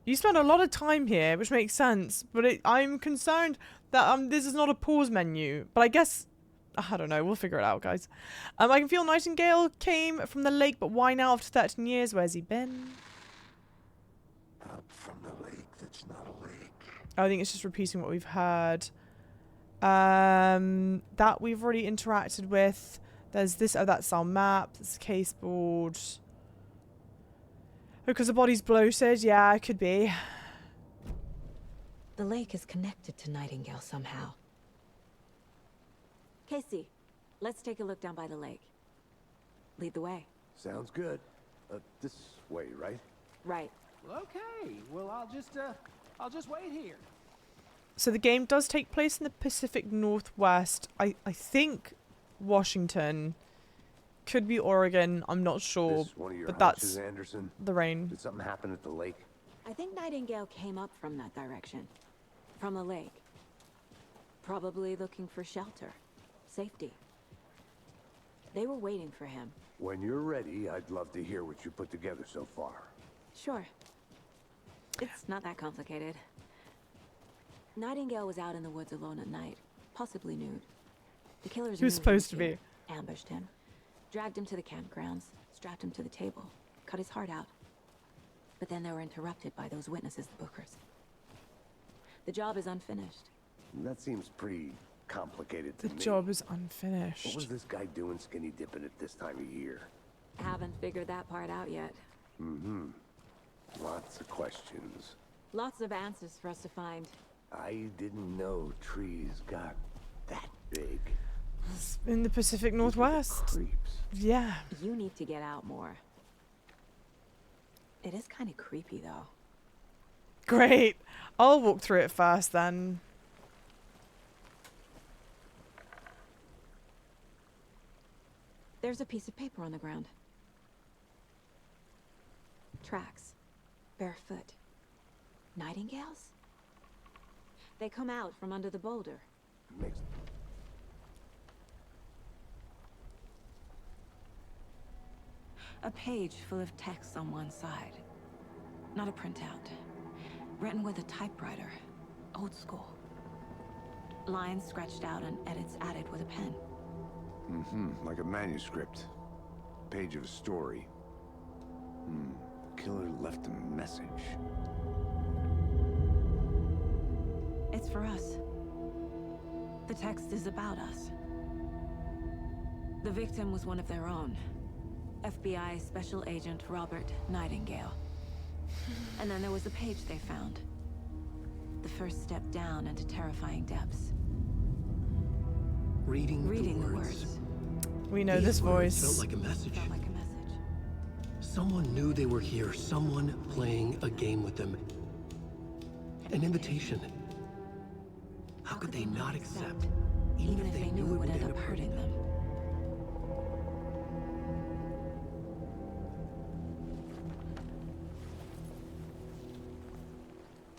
S1: You spent a lot of time here, which makes sense, but I'm concerned that this is not a pause menu. But I guess, I don't know, we'll figure it out, guys. I can feel Nightingale came from the lake, but why now after 13 years? Where's he been?
S9: Up from the lake that's not a lake.
S1: I think it's just repeating what we've heard. That we've already interacted with. There's this, that's our map, there's a case board. Because the body's bloated, yeah, it could be.
S3: The lake is connected to Nightingale somehow. Casey, let's take a look down by the lake. Lead the way.
S5: Sounds good. This way, right?
S3: Right.
S8: Okay, well, I'll just wait here.
S1: So the game does take place in the Pacific Northwest. I think Washington. Could be Oregon, I'm not sure.
S5: This one of your
S1: but
S5: hunches,
S1: that's
S5: Anderson?
S1: the rain.
S5: Did something happen at the lake?
S3: I think Nightingale came up from that direction. From the lake. Probably looking for shelter. Safety. They were waiting for him.
S5: When you're ready, I'd love to hear what you put together so far.
S3: Sure. It's not that complicated. Nightingale was out in the woods alone at night, possibly nude. The killers
S1: He was
S3: knew
S1: supposed to
S3: here,
S1: be.
S3: ambushed him, dragged him to the campgrounds, strapped him to the table, cut his heart out. But then they were interrupted by those witnesses, the Bookers. The job is unfinished.
S5: That seems pretty complicated to
S1: The
S5: me.
S1: job is
S5: What
S1: unfinished.
S5: was this guy doing skinny dipping at this time of year?
S3: Haven't figured that part out yet.
S5: Mm-hmm. Lots of questions.
S3: Lots of answers for us to find.
S5: I didn't know trees got that big.
S1: It's in the Pacific
S5: These were the
S1: Northwest.
S5: creeps.
S1: Yeah.
S3: You need to get out more. It is kind of creepy, though.
S1: Great. I'll walk through it first then.
S3: There's a piece of paper on the ground. Tracks. Barefoot. Nightingales? They come out from under the boulder.
S5: Makes
S3: A page full of text on one side. Not a printout. Written with a typewriter. Old school. Lines scratched out and edits added with a pen.
S5: Mm-hmm. Like a manuscript. Page of a story. Killer left a message.
S3: It's for us. The text is about us. The victim was one of their own. FBI Special Agent Robert Nightingale. And then there was the page they found. The first step down into terrifying depths.
S2: Reading
S3: the
S2: the
S3: words.
S1: We know
S2: These
S1: this
S2: words
S1: voice.
S2: felt like a message.
S3: Felt like a message.
S2: Someone knew they were here. Someone playing a game with them. An invitation. How could they not accept?
S3: Even if they knew it would end up hurting them.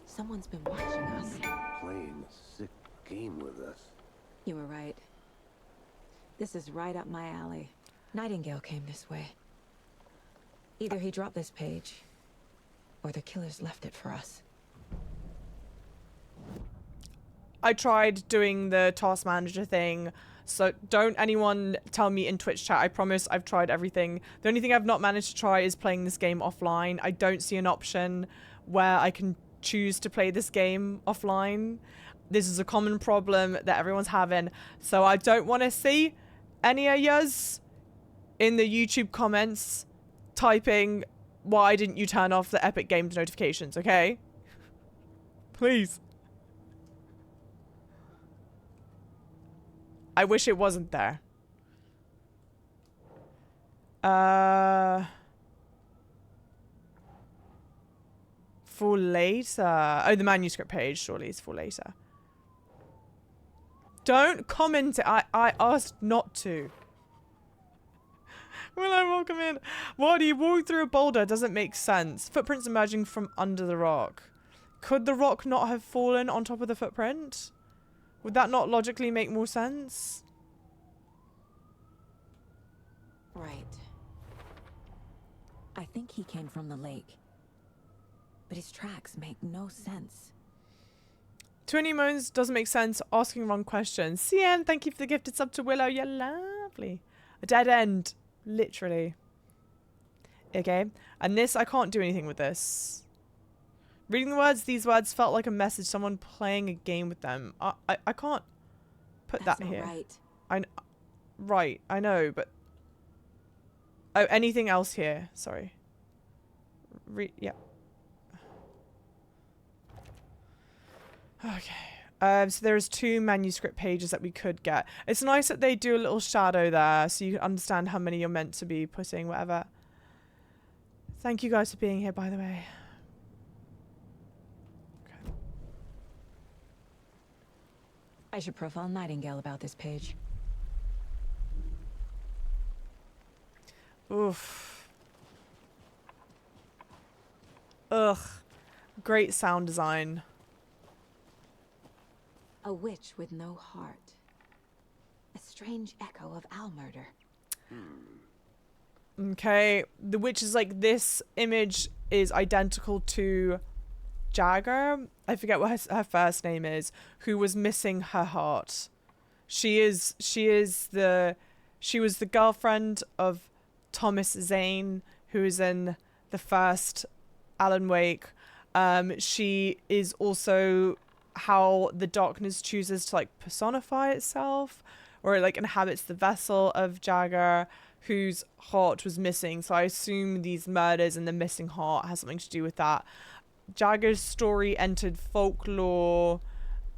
S3: Someone's been watching us.
S5: Playing a sick game with us.
S3: You were right. This is right up my alley. Nightingale came this way. Either he dropped this page, or the killers left it for us.
S1: I tried doing the task manager thing, so don't anyone tell me in Twitch chat. I promise I've tried everything. The only thing I've not managed to try is playing this game offline. I don't see an option where I can choose to play this game offline. This is a common problem that everyone's having, so I don't want to see any of yous in the YouTube comments typing, why didn't you turn off the Epic Games notifications, okay? Please. I wish it wasn't there. For later. Oh, the manuscript page surely is for later. Don't comment it. I asked not to. Will I welcome in? Why do you walk through a boulder? Doesn't make sense. Footprints emerging from under the rock. Could the rock not have fallen on top of the footprint? Would that not logically make more sense?
S3: Right. I think he came from the lake. But his tracks make no sense.
S1: 20 moans doesn't make sense. Asking wrong questions. CN, thank you for the gifted sub to Willow. You're lovely. A dead end. Literally. Okay. And this, I can't do anything with this. Reading the words, these words felt like a message. Someone playing a game with them. I can't put
S3: That's
S1: that
S3: not
S1: here.
S3: Right.
S1: Right, I know, but... Oh, anything else here? Sorry. Yeah. Okay. So there's 2 manuscript pages that we could get. It's nice that they do a little shadow there so you can understand how many you're meant to be putting, whatever. Thank you guys for being here, by the way. Okay.
S3: I should profile Nightingale about this page.
S1: Oof. Ugh. Great sound design.
S3: A witch with no heart. A strange echo of owl murder.
S1: Okay. The witch is like, this image is identical to Jagger. I forget what her first name is. Who was missing her heart. She was the girlfriend of Thomas Zane, who is in the first Alan Wake. She is also how the darkness chooses to like personify itself, or it like inhabits the vessel of Jagger, whose heart was missing. So I assume these murders and the missing heart has something to do with that. Jagger's story entered folklore,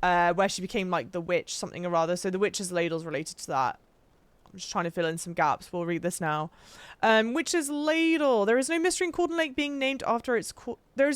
S1: where she became like the witch something or other. So the witch's ladle's related to that. I'm just trying to fill in some gaps. We'll read this now. Witch's ladle. There is no mystery in Cauldron Lake being named after its cauldron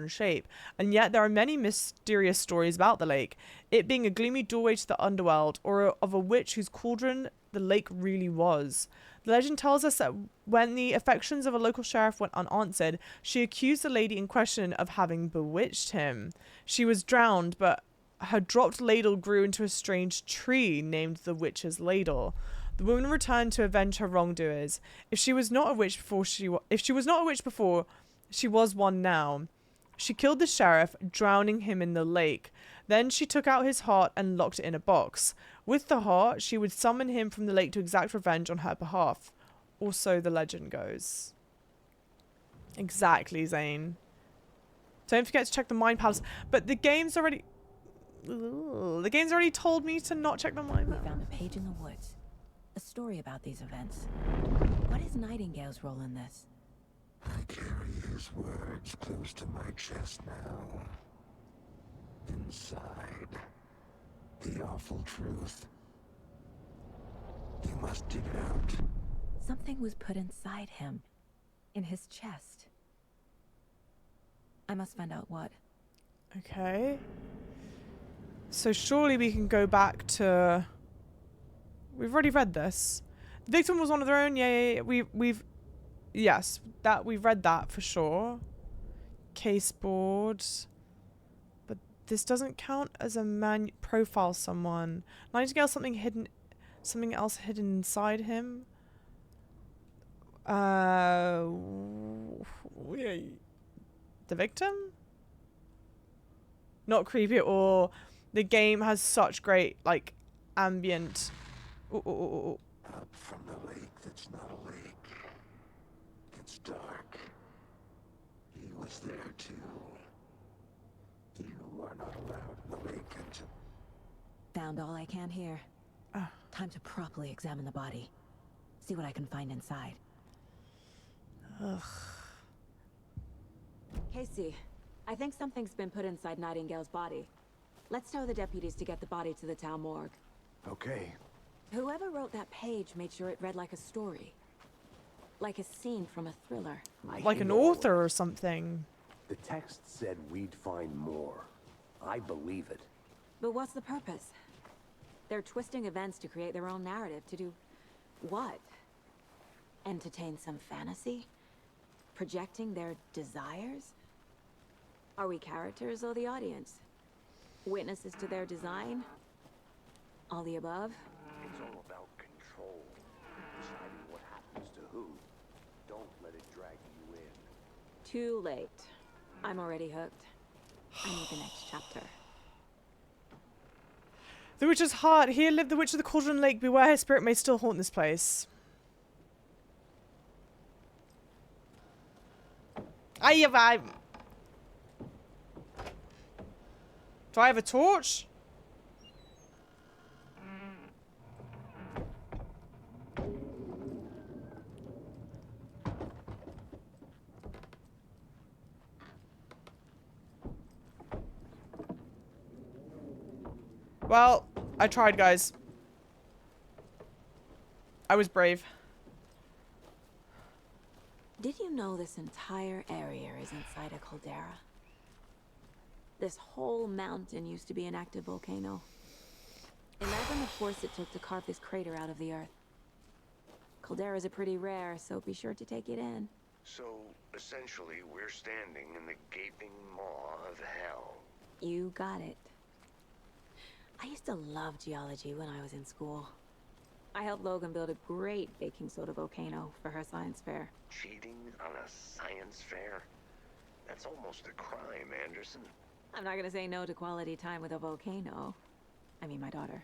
S1: shape, and yet there are many mysterious stories about the lake. It being a gloomy doorway to the underworld, or of a witch whose cauldron the lake really was. The legend tells us that when the affections of a local sheriff went unanswered, she accused the lady in question of having bewitched him. She was drowned, but her dropped ladle grew into a strange tree named the Witch's Ladle. The woman returned to avenge her wrongdoers. If she was not a witch before, she was one now. She killed the sheriff, drowning him in the lake. Then she took out his heart and locked it in a box. With the heart, she would summon him from the lake to exact revenge on her behalf. Or so the legend goes. Exactly, Zane. Don't forget to check the Mind Palace. But the game's already... Ugh, the game's already told me to not check the Mind Palace.
S3: We found a page in the woods. A story about these events. What is Nightingale's role in this?
S9: I carry his words close to my chest now. Inside, the awful truth. You must dig it out.
S3: Something was put inside him. In his chest. I must find out what.
S1: Okay. So surely we can go back to... We've already read this. The victim was one of their own. Yeah. We've... Yes, that we've read that for sure. Case board. But this doesn't count as a profile someone. Nightingale, something else hidden inside him. The victim? Not creepy at all. The game has such great, like, ambient... Ooh.
S9: Up from the lake that's not a lake. It's dark. He was there too. You are not allowed in the lake until...
S3: Found all I can here. Time to properly examine the body. See what I can find inside.
S1: Ugh.
S3: Casey, I think something's been put inside Nightingale's body. Let's tell the deputies to get the body to the town morgue.
S5: Okay.
S3: Whoever wrote that page made sure it read like a story. Like a scene from a thriller.
S1: Like an author or something.
S5: The text said we'd find more. I believe it.
S3: But what's the purpose? They're twisting events to create their own narrative. To do what? Entertain some fantasy? Projecting their desires? Are we characters or the audience? Witnesses to their design? All the above?
S5: It's all about control. Deciding what happens to who. Don't let it drag you in.
S3: Too late. I'm already hooked. I need the next chapter.
S1: The witch's heart. Here lived the witch of the Cauldron Lake. Beware, her spirit may still haunt this place. Do I have a torch? Well, I tried, guys. I was brave.
S3: Did you know this entire area is inside a caldera? This whole mountain used to be an active volcano. Imagine the force it took to carve this crater out of the earth. Calderas are pretty rare, so be sure to take it in.
S9: So, essentially, we're standing in the gaping maw of hell.
S3: You got it. I used to love geology when I was in school. I helped Logan build a great baking soda volcano for her science fair.
S9: Cheating on a science fair? That's almost a crime, Anderson.
S3: I'm not gonna say no to quality time with a volcano. I mean, my daughter.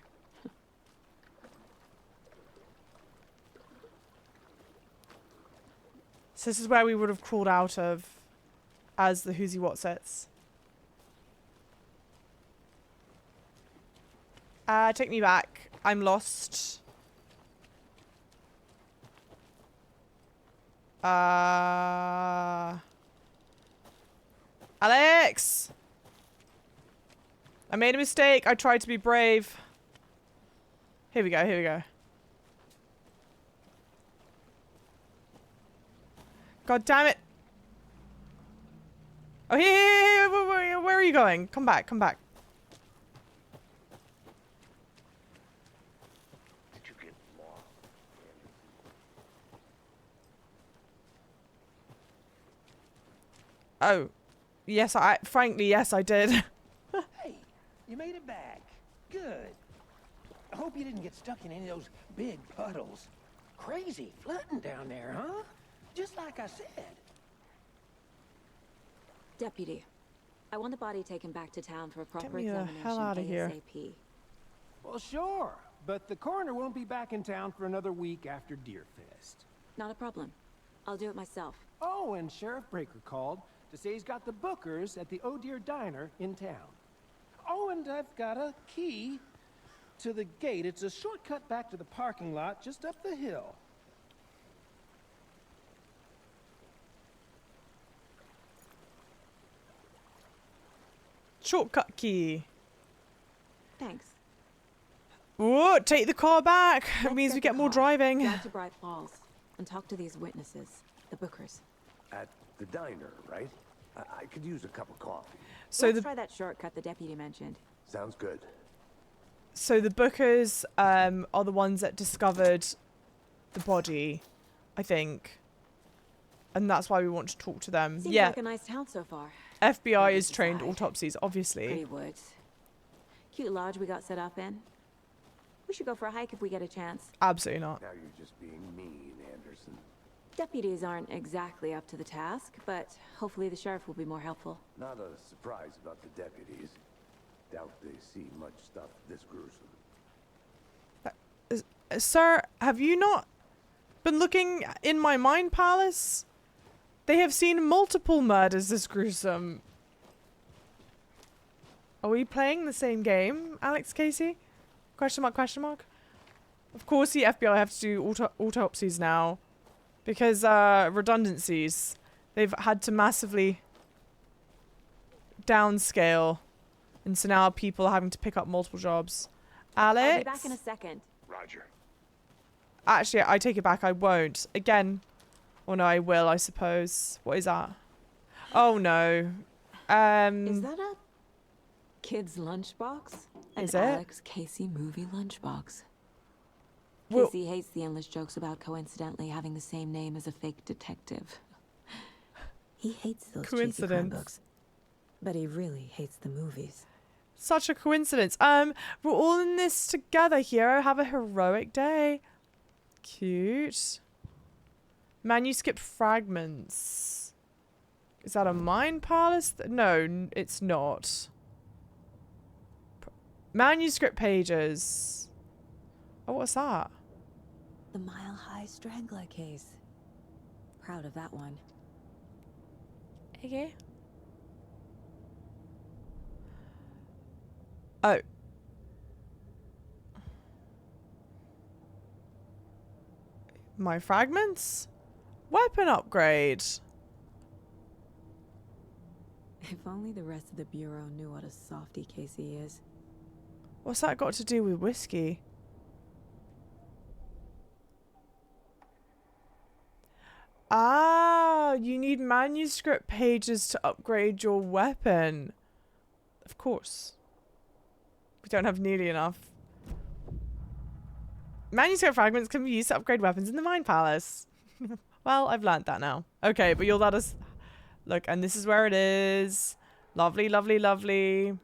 S1: So this is where we would have crawled out of as the Who's He What sets. Take me back. I'm lost. Alex! I made a mistake. I tried to be brave. Here we go, here we go. God damn it. Oh, here, where are you going? Come back, come back.
S7: Did you get lost?
S1: Oh. Yes, frankly, yes, I did.
S8: Hey, you made it back. Good. I hope you didn't get stuck in any of those big puddles. Crazy flooding down there, huh? Just like I said.
S3: Deputy, I want the body taken back to town for a proper
S1: me the
S3: examination
S1: hell outta here.
S3: ASAP.
S8: Well, sure. But the coroner won't be back in town for another week after Deerfest.
S3: Not a problem. I'll do it myself.
S8: Oh, and Sheriff Breaker called to say he's got the bookers at the Oh Dear Diner in town. Oh, and I've got a key to the gate. It's a shortcut back to the parking lot just up the hill.
S1: Shortcut key.
S3: Thanks.
S1: Whoa, take the car back. It
S3: Let's
S1: means we
S3: the
S1: get more
S3: car,
S1: driving.
S3: drive to Bright Falls and talk to these witnesses, the bookers.
S5: At the diner, right? I could use a cup of coffee.
S1: So
S3: Let's try that shortcut the deputy mentioned.
S5: Sounds good.
S1: So the bookers are the ones that discovered the body, I think. And that's why we want to talk to them.
S3: Seems
S1: yeah.
S3: like a nice town so far.
S1: FBI
S3: Pretty
S1: is trained
S3: decide.
S1: autopsies, obviously.
S3: Pretty woods. Cute lodge we got set up in. We should go for a hike if we get a chance.
S1: Absolutely not.
S5: Now you're just being mean, Anderson.
S3: Deputies aren't exactly up to the task, but hopefully the sheriff will be more helpful.
S5: Not a surprise about the deputies. Doubt they see much stuff this gruesome.
S1: Sir, have you not been looking in my mind palace? They have seen multiple murders this gruesome. Are we playing the same game, Alex Casey? Question mark, question mark? Of course the FBI have to do autopsies now. Because, redundancies. They've had to massively downscale. And so now people are having to pick up multiple jobs. Alex?
S3: I'll be back in a second.
S7: Roger.
S1: Actually, I take it back. I won't. Again. Or no, I will, I suppose. What is that? Oh, no.
S3: Is that a kid's lunchbox?
S1: Is
S3: An
S1: it?
S3: Alex Casey movie lunchbox.
S1: Well-
S3: Casey hates the endless jokes about coincidentally having the same name as a fake detective. He hates those cheesy crime
S1: Coincidence.
S3: books. But he really hates the movies.
S1: Such a coincidence. We're all in this together here. Have a heroic day. Cute. Manuscript fragments. Is that a mine palace? No, it's not. Manuscript pages. Oh, what's that?
S3: The Mile High Strangler case. Proud of that one.
S1: Okay. Oh. My fragments? Weapon upgrade.
S3: If only the rest of the Bureau knew what a softie Casey is.
S1: What's that got to do with whiskey? Ah, you need manuscript pages to upgrade your weapon. Of course. We don't have nearly enough. Manuscript fragments can be used to upgrade weapons in the Mine Palace. Well, I've learnt that now. Okay, but you'll let us... Look, and this is where it is. Lovely, lovely, lovely.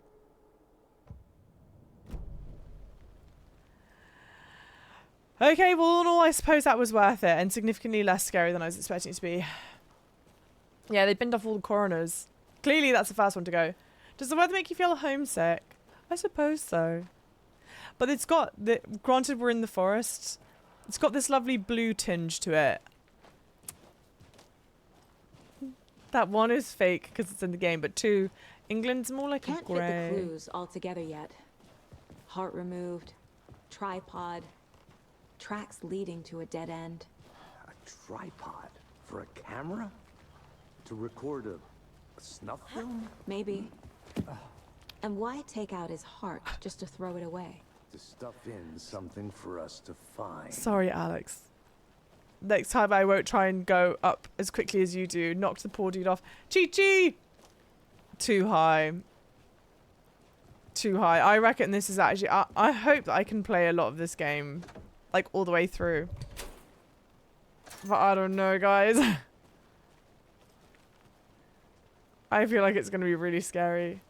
S1: Okay, well, all in all, I suppose that was worth it, and significantly less scary than I was expecting it to be. Yeah, they binned off all the coroners. Clearly, that's the first one to go. Does the weather make you feel homesick? I suppose so. But it's got... granted, we're in the forest. It's got this lovely blue tinge to it. That one is fake because it's in the game, but two, England's more like
S3: Can't
S1: a
S3: fit
S1: grey.
S3: the clues all together yet. Heart removed, tripod, tracks leading to a dead end.
S5: A tripod? For a camera? To record a snuff film?
S3: Maybe. And why take out his heart just to throw it away?
S5: To stuff in something for us to find.
S1: Sorry, Alex. Next time I won't try and go up as quickly as you do. Knocked the poor dude off. Chi-chi! Too high. Too high. I reckon this is actually... I hope that I can play a lot of this game. Like, all the way through. But I don't know, guys. I feel like it's going to be really scary.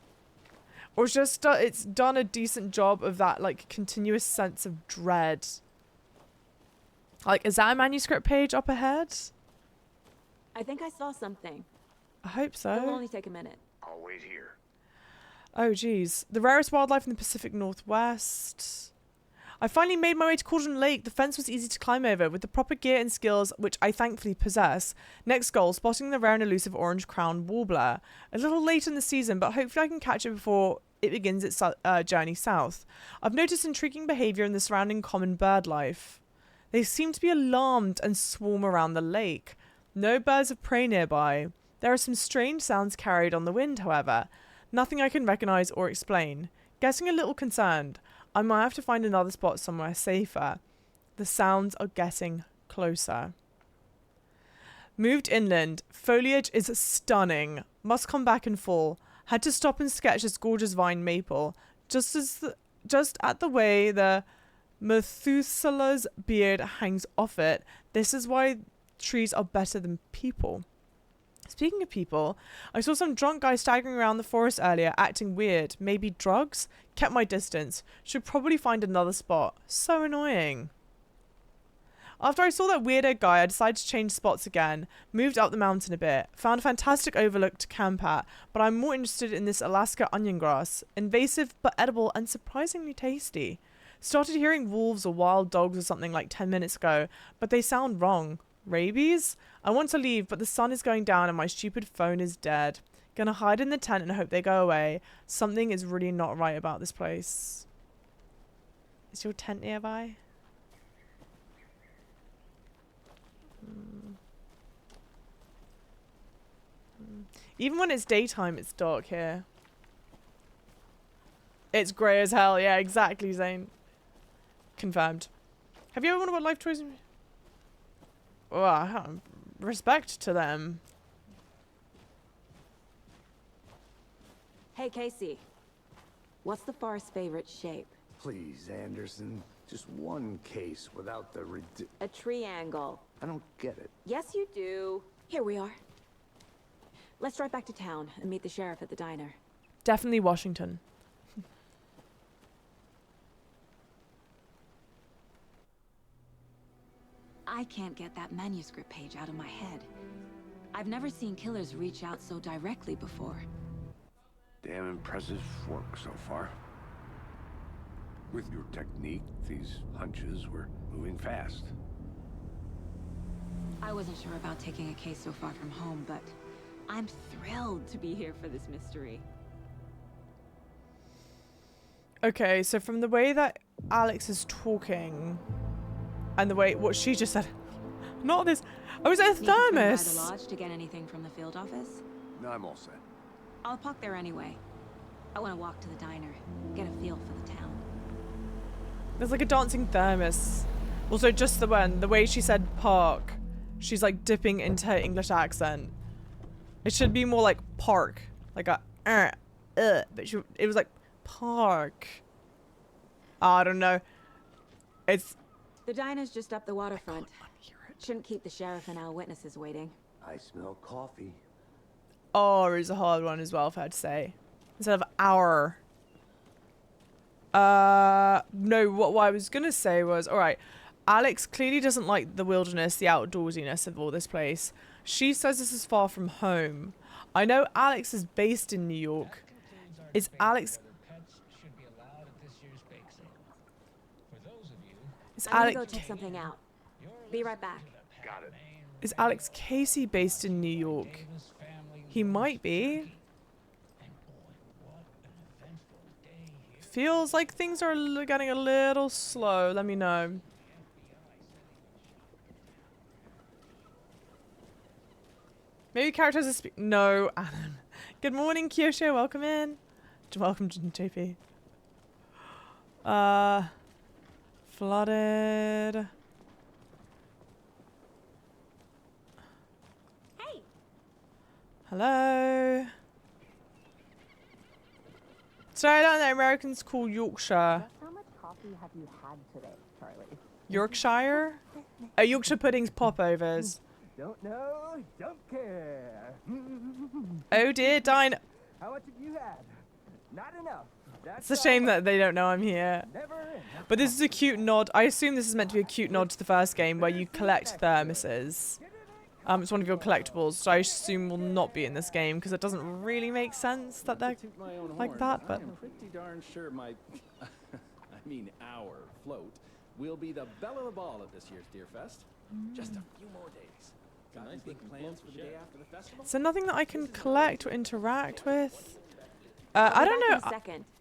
S1: Or it's just... it's done a decent job of that, like, continuous sense of dread. Like, is that a manuscript page up ahead?
S3: I think I saw something.
S1: I hope so.
S3: It'll only take a minute.
S7: I'll wait here.
S1: Oh, geez. The rarest wildlife in the Pacific Northwest. I finally made my way to Cauldron Lake. The fence was easy to climb over with the proper gear and skills, which I thankfully possess. Next goal, spotting the rare and elusive orange-crowned warbler. A little late in the season, but hopefully I can catch it before it begins its journey south. I've noticed intriguing behaviour in the surrounding common bird life. They seem to be alarmed and swarm around the lake. No birds of prey nearby. There are some strange sounds carried on the wind, however. Nothing I can recognise or explain. Getting a little concerned. I might have to find another spot somewhere safer. The sounds are getting closer. Moved inland. Foliage is stunning. Must come back in fall. Had to stop and sketch this gorgeous vine maple. Just at the way the Methuselah's beard hangs off it. This is why trees are better than people. Speaking of people, I saw some drunk guy staggering around the forest earlier, acting weird. Maybe drugs? Kept my distance. Should probably find another spot. So annoying. After I saw that weirdo guy, I decided to change spots again. Moved up the mountain a bit. Found a fantastic overlook to camp at, but I'm more interested in this Alaska onion grass. Invasive but edible and surprisingly tasty. Started hearing wolves or wild dogs or something like 10 minutes ago, but they sound wrong. Rabies? I want to leave, but the sun is going down and my stupid phone is dead. Gonna hide in the tent and hope they go away. Something is really not right about this place. Is your tent nearby? Even when it's daytime, it's dark here. It's grey as hell. Yeah, exactly, Zane. Confirmed. Have you ever wondered what life choices... Oh, respect to them.
S3: Hey, Casey. What's the forest's favorite shape?
S5: Please, Anderson. Just one case without the
S3: A triangle.
S5: I don't get it.
S3: Yes, you do. Here we are. Let's drive back to town and meet the sheriff at the diner.
S1: Definitely Washington.
S3: I can't get that manuscript page out of my head. I've never seen killers reach out so directly before.
S5: Damn impressive work so far. With your technique, these hunches were moving fast.
S3: I wasn't sure about taking a case so far from home, but I'm thrilled to be here for this mystery.
S1: Okay, so from the way that Alex is talking and the way what she just said, not this. Oh, is it a
S3: Need to swing by
S1: thermos?
S3: the lodge to get anything from the field office?
S5: No, I'm all set.
S3: I'll park there anyway. I want to walk to the diner, get a feel for the town.
S1: There's like a dancing thermos. Also, just the way she said park, she's like dipping into her English accent. It should be more like park, like a but it was like park. I don't know. It's
S3: The diner's just up the waterfront. Shouldn't keep the sheriff and our witnesses waiting.
S5: I smell coffee.
S1: R is a hard one as well, if I had to say. Instead of our. No, what I was going to say was, alright, Alex clearly doesn't like the wilderness, the outdoorsiness of all this place. She says this is far from home. I know Alex is based in New York. Is Alex... Is
S3: I'm gonna
S1: Alex...
S3: go check something out. Be right back.
S5: Got it.
S1: Is Alex Casey based in New York? He might be. feels like things are getting a little slow. Let me know. Maybe characters are no, Alan. Good morning, Kyosho. Welcome in. Welcome, JP. Flooded.
S3: Hey.
S1: Hello. Sorry, I don't know. Americans call Yorkshire.
S10: How much coffee have you had today, Charlie?
S1: Yorkshire? Oh, Yorkshire pudding's popovers.
S10: Don't know, don't care.
S1: Oh dear, Dine.
S10: How much have you had? Not enough.
S1: It's a shame that they don't know I'm here. But this is a cute nod. I assume this is meant to be a cute nod to the first game where you collect thermoses. It's one of your collectibles, which I assume will not be in this game because it doesn't really make sense that they're like that. But
S11: I'm pretty darn sure my, our float will be the belle of the ball at this year's Deer Fest. Just a few more days. Got any big plans for the day after the festival?
S1: is there nothing that I can collect or interact with? I don't know.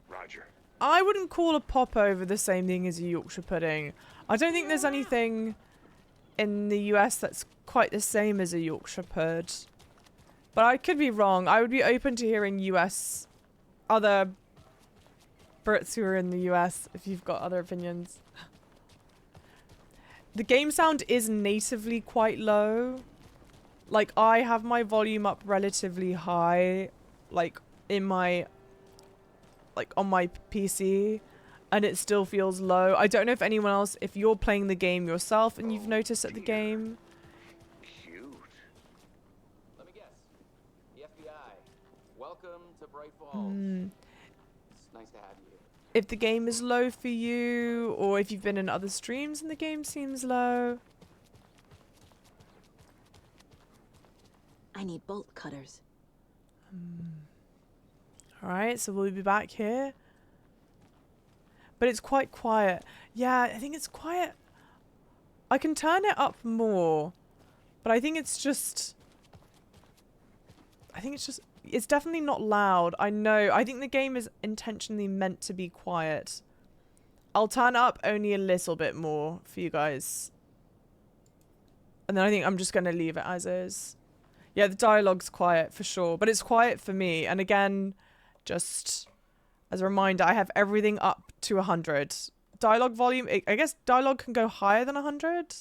S5: Roger.
S1: I wouldn't call a popover the same thing as a Yorkshire pudding. I don't think there's anything in the US that's quite the same as a Yorkshire pud. But I could be wrong. I would be open to hearing US, other Brits who are in the US, if you've got other opinions. The game sound is natively quite low. Like, I have my volume up relatively high, like, in my, like, on my PC, and it still feels low. I don't know if anyone else, if you're playing the game yourself and you've noticed at the game.
S5: Cute.
S11: Let me guess. The FBI. Welcome to Bright Falls. It's nice to have you here.
S1: If the game is low for you, or if you've been in other streams and the game seems low.
S3: I need bolt cutters.
S1: Alright, so we'll be back here. But it's quite quiet. Yeah, I think it's quiet. I can turn it up more. But I think it's just... It's definitely not loud. I know. I think the game is intentionally meant to be quiet. I'll turn up only a little bit more for you guys. And then I think I'm just going to leave it as is. Yeah, the dialogue's quiet for sure. But it's quiet for me. And again, just as a reminder, I have everything up to 100. Dialogue volume, I guess dialogue can go higher than 100.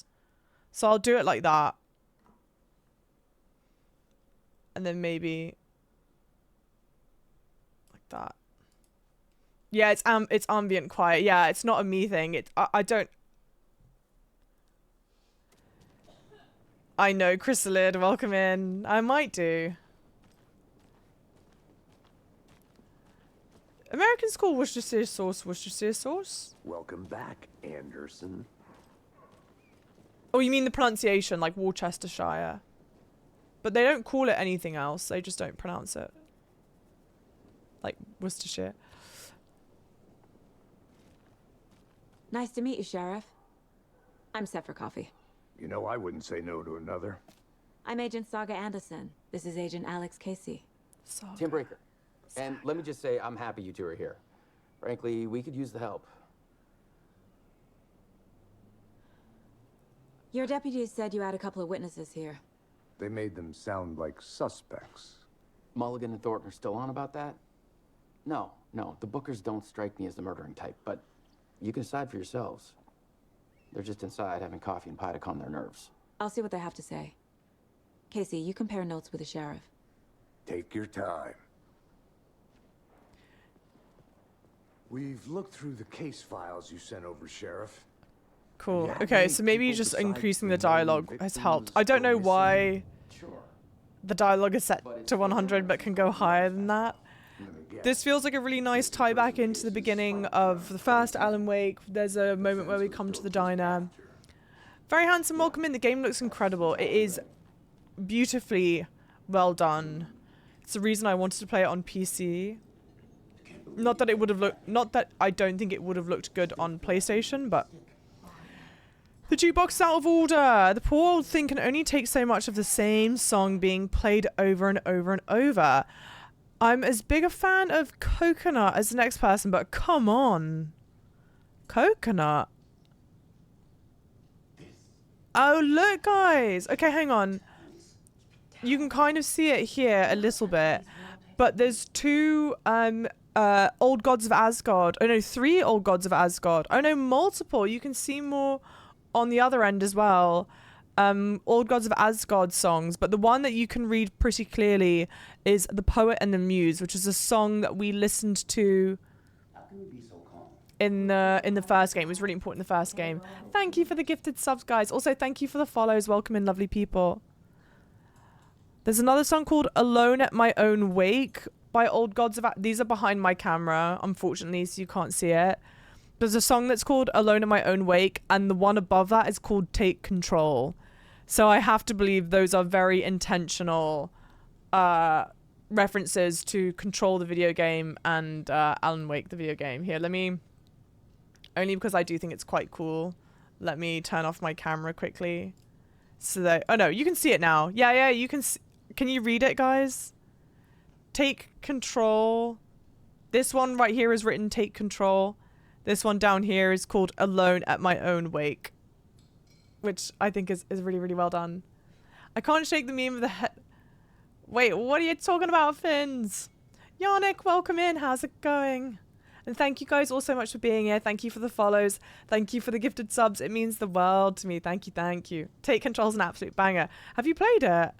S1: So I'll do it like that. And then maybe like that. Yeah, it's ambient quiet. Yeah, it's not a me thing. I don't. I know, Chrysalid, welcome in. I might do. Americans call Worcestershire sauce Worcestershire sauce.
S5: Welcome back, Anderson.
S1: Oh, you mean the pronunciation, like Worcestershire. But they don't call it anything else. They just don't pronounce it. Like Worcestershire.
S3: Nice to meet you, Sheriff. I'm set for coffee.
S5: You know, I wouldn't say no to another.
S3: I'm Agent Saga Anderson. This is Agent Alex Casey.
S1: Saga.
S12: Tim Breaker. And let me just say, I'm happy you two are here. Frankly, we could use the help.
S3: Your deputies said you had a couple of witnesses here.
S5: They made them sound like suspects.
S12: Mulligan and Thornton are still on about that? No, the Bookers don't strike me as the murdering type, but you can decide for yourselves. They're just inside having coffee and pie to calm their nerves.
S3: I'll see what they have to say. Casey, you compare notes with the sheriff.
S5: Take your time. We've looked through the case files you sent over, Sheriff.
S1: Cool.
S5: Yeah,
S1: Okay,
S5: many
S1: so maybe
S5: people
S1: just
S5: besides
S1: increasing
S5: the
S1: the dialogue
S5: known
S1: has
S5: victims
S1: helped. I don't
S5: go
S1: know
S5: missing.
S1: why
S12: Sure.
S1: the dialogue is set to 100 but can go higher than that.
S5: Let me guess.
S1: This feels like a really nice tie back into the beginning of the first Alan Wake. There's a moment where we come to the diner. Very handsome, welcome in. The game looks incredible. It is beautifully well done. It's the reason I wanted to play it on PC. Not that it would have looked, not that I don't think it would have looked good on PlayStation, but the jukebox is out of order. The poor old thing can only take so much of the same song being played over and over and over. I'm as big a fan of Coconut as the next person, but come on. Coconut. Oh, look, guys. Okay, hang on. You can kind of see it here a little bit, but there's two old gods of Asgard. Oh no, 3 old gods of Asgard. Oh no, multiple. You can see more on the other end as well. Old gods of Asgard songs, but the one that you can read pretty clearly is The Poet and the Muse, which is a song that we listened to in the first game. It was really important in the first game. Thank you for the gifted subs, guys. Also, thank you for the follows. Welcome in, lovely people. There's another song called Alone at My Own Wake by Old Gods of... These are behind my camera, unfortunately, so you can't see it. There's a song that's called Alone at My Own Wake, and the one above that is called Take Control. So I have to believe those are very intentional references to Control the video game and Alan Wake the video game. Here, let me... Only because I do think it's quite cool. Let me turn off my camera quickly. So that... Oh no, you can see it now. Yeah, you can see... Can you read it, guys? Take Control. This one right here is written Take Control. This one down here is called Alone at My Own Wake. Which I think is really, really well done. I can't shake the meme of the head. Wait, what are you talking about, Finns? Yannick, welcome in. How's it going? And thank you guys all so much for being here. Thank you for the follows. Thank you for the gifted subs. It means the world to me. Thank you, thank you. Take Control's an absolute banger. Have you played it?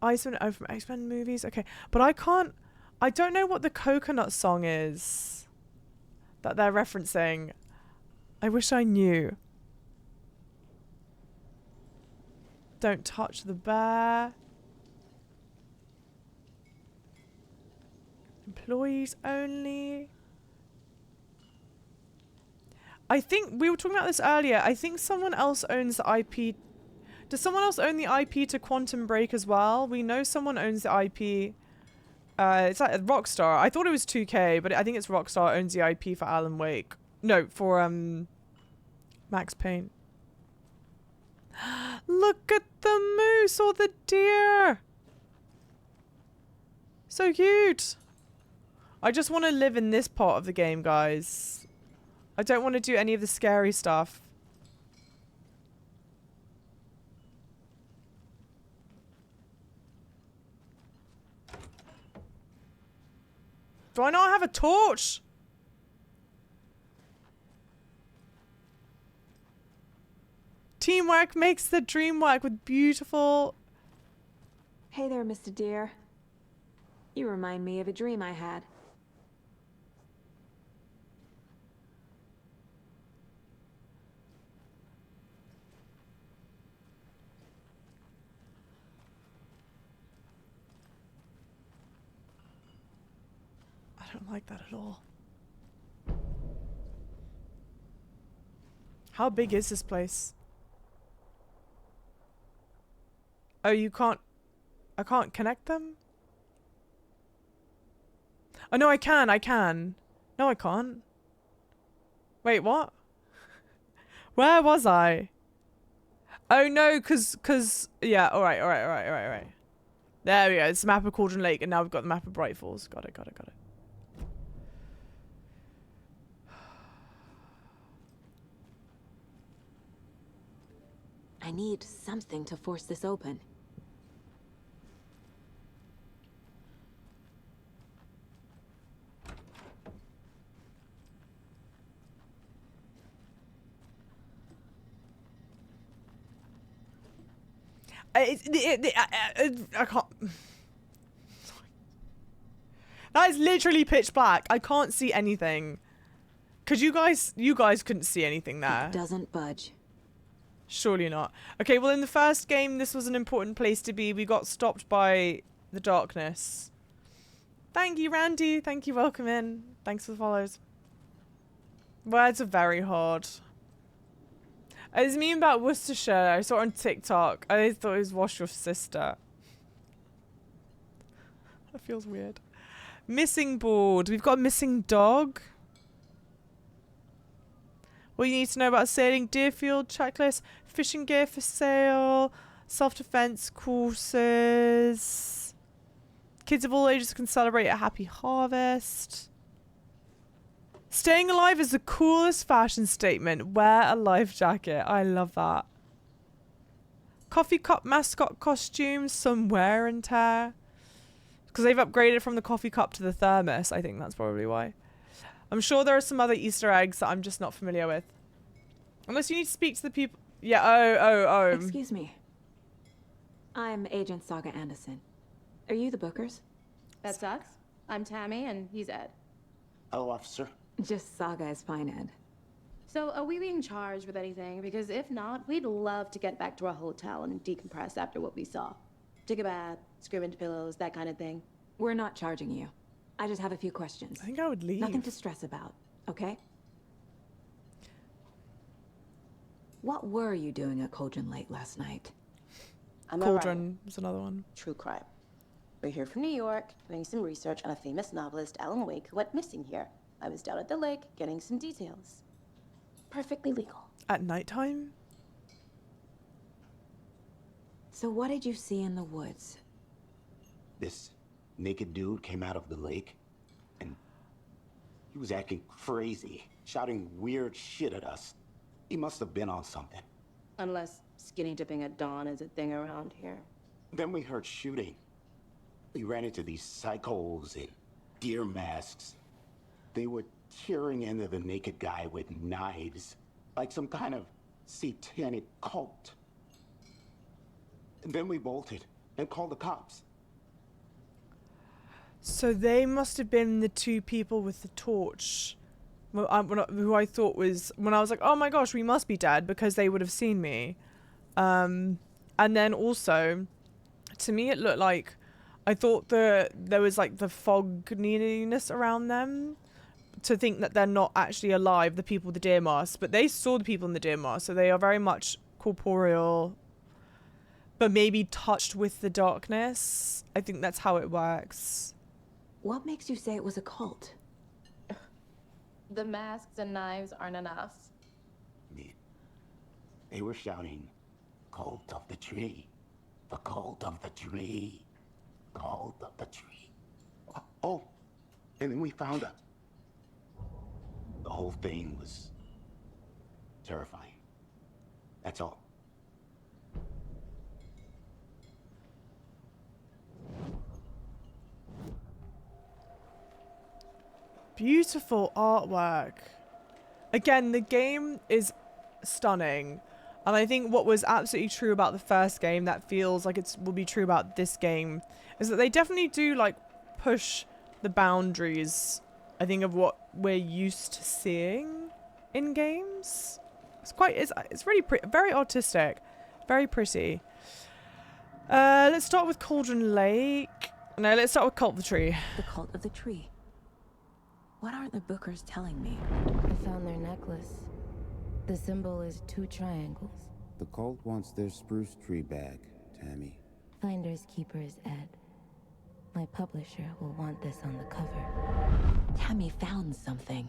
S1: Iceman, oh, from X-Men movies? Okay. But I don't know what the Coconut song is that they're referencing. I wish I knew. Don't touch the bear. Employees only. I think we were talking about this earlier. I think someone else owns the IP. Does someone else own the IP to Quantum Break as well? We know someone owns the IP. It's like Rockstar. I thought it was 2K, but I think it's Rockstar owns the IP for Alan Wake. No, for Max Payne. Look at the moose or the deer. So cute. I just want to live in this part of the game, guys. I don't want to do any of the scary stuff. Do I not have a torch? Teamwork makes the dream work with beautiful...
S3: Hey there, Mr. Deer. You remind me of a dream I had.
S1: I don't like that at all. How big is this place? Oh, you can't... I can't connect them? Oh, no, I can. No, I can't. Wait, what? Where was I? Oh, no, cause... Yeah, alright. There we go. It's the map of Cauldron Lake, and now we've got the map of Bright Falls. Got it.
S3: I need something to force this open.
S1: I can't... That is literally pitch black. I can't see anything. Cause you guys couldn't see anything there.
S3: It doesn't budge.
S1: Surely not. Okay, well in the first game, this was an important place to be. We got stopped by the darkness. Thank you, Randy. Thank you, welcome in. Thanks for the follows. Words are very hard. There's a meme about Worcestershire. I saw it on TikTok. I thought it was wash your sister. That feels weird. Missing board. We've got a missing dog. What you need to know about sailing Deerfield checklist. Fishing gear for sale. Self-defense courses. Kids of all ages can celebrate a happy harvest. Staying alive is the coolest fashion statement. Wear a life jacket. I love that. Coffee cup mascot costumes, some wear and tear. Because they've upgraded from the coffee cup to the thermos. I think that's probably why. I'm sure there are some other Easter eggs that I'm just not familiar with. Unless you need to speak to the people. Yeah, oh.
S3: Excuse me. I'm Agent Saga Anderson. Are you the Bookers?
S13: That sucks. I'm Tammy, and he's Ed.
S9: Hello, officer.
S3: Just Saga is fine, Ed.
S13: So, are we being charged with anything? Because if not, we'd love to get back to our hotel and decompress after what we saw. Take a bath, scream into pillows, that kind of thing.
S3: We're not charging you. I just have a few questions.
S1: I think I would leave.
S3: Nothing to stress about, okay? What were you doing at Cauldron late last night?
S1: Cauldron was another one.
S13: True crime. We're here from New York, doing some research on a famous novelist, Alan Wake, who went missing here. I was down at the lake, getting some details. Perfectly legal.
S1: At nighttime?
S3: So what did you see in the woods?
S9: This naked dude came out of the lake, and he was acting crazy, shouting weird shit at us. He must have been on something.
S13: Unless skinny dipping at dawn is a thing around here.
S9: Then we heard shooting. We ran into these psychos in deer masks. They were tearing into the naked guy with knives, like some kind of satanic cult. And then we bolted and called the cops.
S1: So they must have been the two people with the torch. Who I thought was, when I was like, oh my gosh, we must be dead, because they would have seen me. And then also, to me it looked like, I thought there was like the fogginess around them, to think that they're not actually alive, the people with the deer mask. But they saw the people in the deer mask, so they are very much corporeal, but maybe touched with the darkness. I think that's how it works.
S3: What makes you say it was a cult?
S13: The masks and knives aren't enough.
S9: They were shouting, "Cult of the tree, the cult of the tree, cult of the tree." Oh, and then we found out. The whole thing was terrifying. That's all.
S1: Beautiful artwork. Again, the game is stunning. And I think what was absolutely true about the first game that feels like it will be true about this game is that they definitely do like push the boundaries, I think, of what we're used to seeing in games. It's really pretty, very artistic, very pretty. Let's start with Cauldron Lake. No, let's start with Cult of the Tree.
S3: The Cult of the Tree. What aren't the Bookers telling me?
S14: I found their necklace. The symbol is 2 triangles.
S15: The cult wants their spruce tree back, Tammy.
S14: Finders keepers, Ed. My publisher will want this on the cover.
S3: Tammy found something.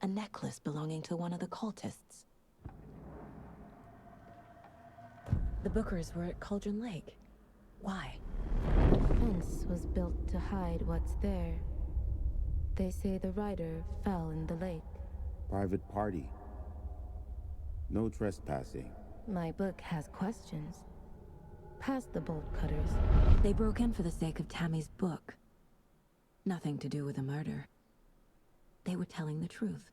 S3: A necklace belonging to one of the cultists. The Bookers were at Cauldron Lake. Why?
S14: The fence was built to hide what's there. They say the rider fell in the lake.
S15: Private party. No trespassing.
S14: My book has questions. Past the bolt cutters.
S3: They broke in for the sake of Tammy's book. Nothing to do with the murder. They were telling the truth.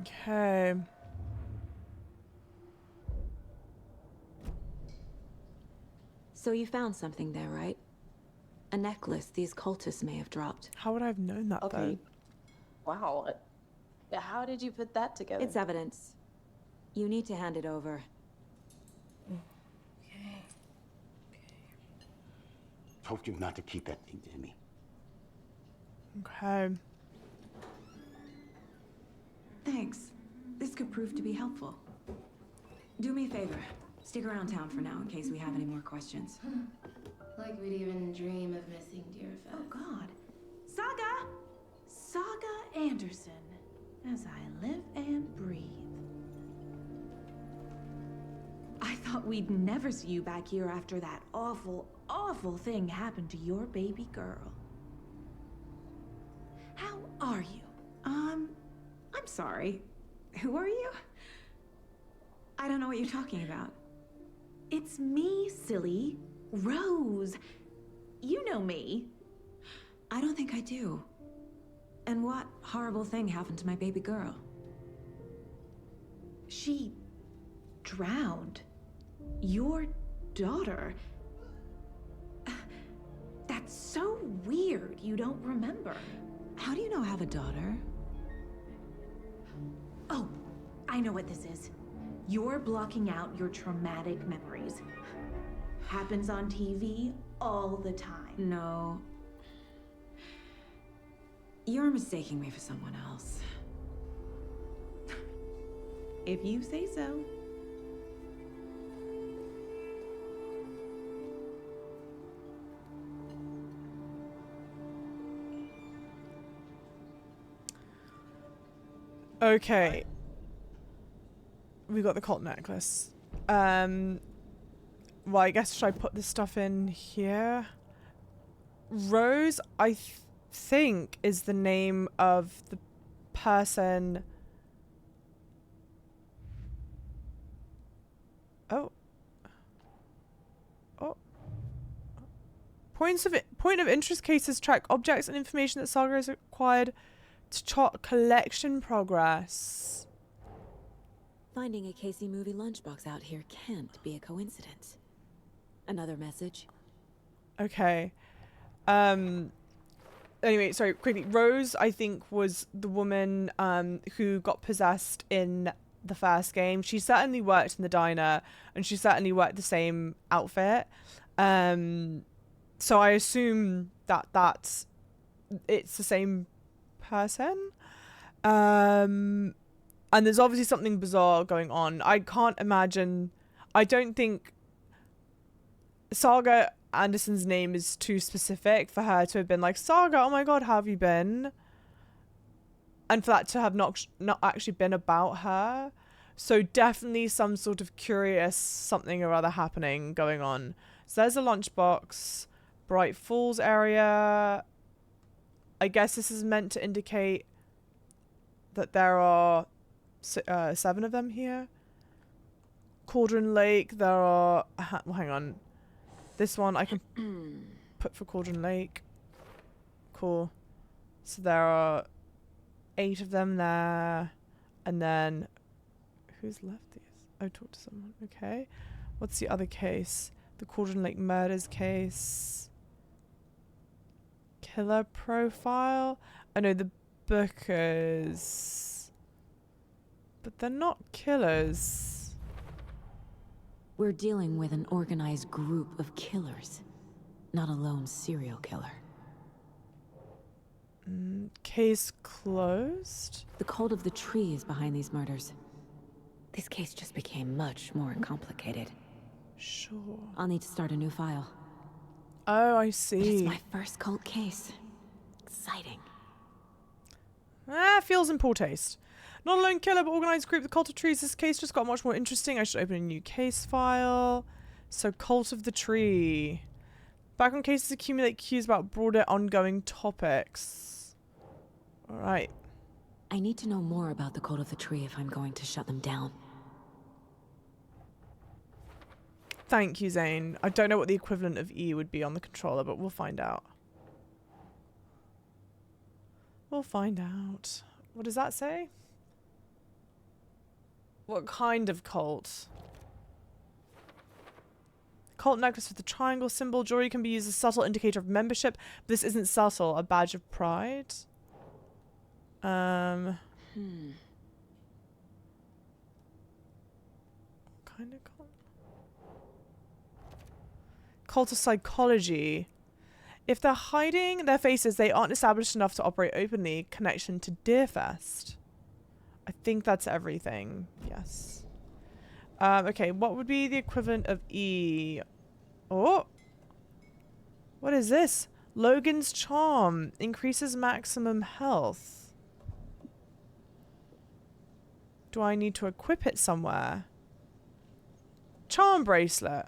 S1: Okay.
S3: So you found something there, right? A necklace these cultists may have dropped.
S1: How would I have known that, though?
S13: Wow. How did you put that together?
S3: It's evidence. You need to hand it over.
S13: Okay.
S9: Told you not to keep that thing to me.
S1: Okay.
S3: Thanks. This could prove to be helpful. Do me a favor. Stick around town for now in case we have any more questions.
S13: Like we'd even dream of missing Deerfest.
S3: Oh, God. Saga! Saga Anderson. As I live and breathe. I
S16: I thought we'd never see you back here after that awful, awful thing happened to your baby girl. How are you? I'm sorry. Who are you? I don't know what you're talking about. It's me, silly. Rose. You know me. I don't think I do. And what horrible thing happened to my baby girl? She drowned. Your daughter. That's so weird you don't remember. How do you know I have a daughter? Oh, I know what this is. You're blocking out your traumatic memories. Happens on TV all the time. No. You're mistaking me for someone else. If you say so.
S1: Okay. We got the cult necklace. Well, I guess should I put this stuff in here? Rose, I think, is the name of the person. Oh. Oh. Point of interest cases track objects and information that Saga has acquired to chart collection progress.
S3: Finding a Casey movie lunchbox out here can't be a coincidence. Another message?
S1: Okay. Anyway, sorry, quickly. Rose, I think, was the woman who got possessed in the first game. She certainly worked in the diner, and she certainly worked the same outfit. So I assume that it's the same person. And there's obviously something bizarre going on. I can't imagine. I don't think Saga Anderson's name is too specific for her to have been like, Saga, oh my god, how have you been? And for that to have not actually been about her. So definitely some sort of curious something or other happening going on. So there's a lunchbox. Bright Falls area. I guess this is meant to indicate that there are 7 of them here. Cauldron Lake, there are... well, hang on. This one I can put for Cauldron Lake. Cool. So there are 8 of them there. And then... who's left these? Oh, talk to someone. Okay. What's the other case? The Cauldron Lake murders case. Killer profile. I know the Bookers. But they're not killers.
S3: We're dealing with an organized group of killers, not a lone serial killer.
S1: Case closed?
S3: The cult of the tree is behind these murders. This case just became much more complicated.
S1: Sure.
S3: I'll need to start a new file.
S1: Oh, I see.
S3: But it's my first cult case. Exciting.
S1: Feels in poor taste. Not a lone killer, but organized group. The Cult of Trees. This case just got much more interesting. I should open a new case file. So, Cult of the Tree. Background cases accumulate cues about broader ongoing topics. Alright.
S3: I need to know more about the Cult of the Tree if I'm going to shut them down.
S1: Thank you, Zane. I don't know what the equivalent of E would be on the controller, but we'll find out. We'll find out. What does that say? What kind of cult? Cult necklace with the triangle symbol. Jewelry can be used as a subtle indicator of membership. But this isn't subtle. A badge of pride. What kind of cult? Cult of psychology. If they're hiding their faces, they aren't established enough to operate openly. Connection to Deerfest. I think that's everything. Yes. Okay, what would be the equivalent of E? Oh! What is this? Logan's Charm. Increases maximum health. Do I need to equip it somewhere? Charm bracelet.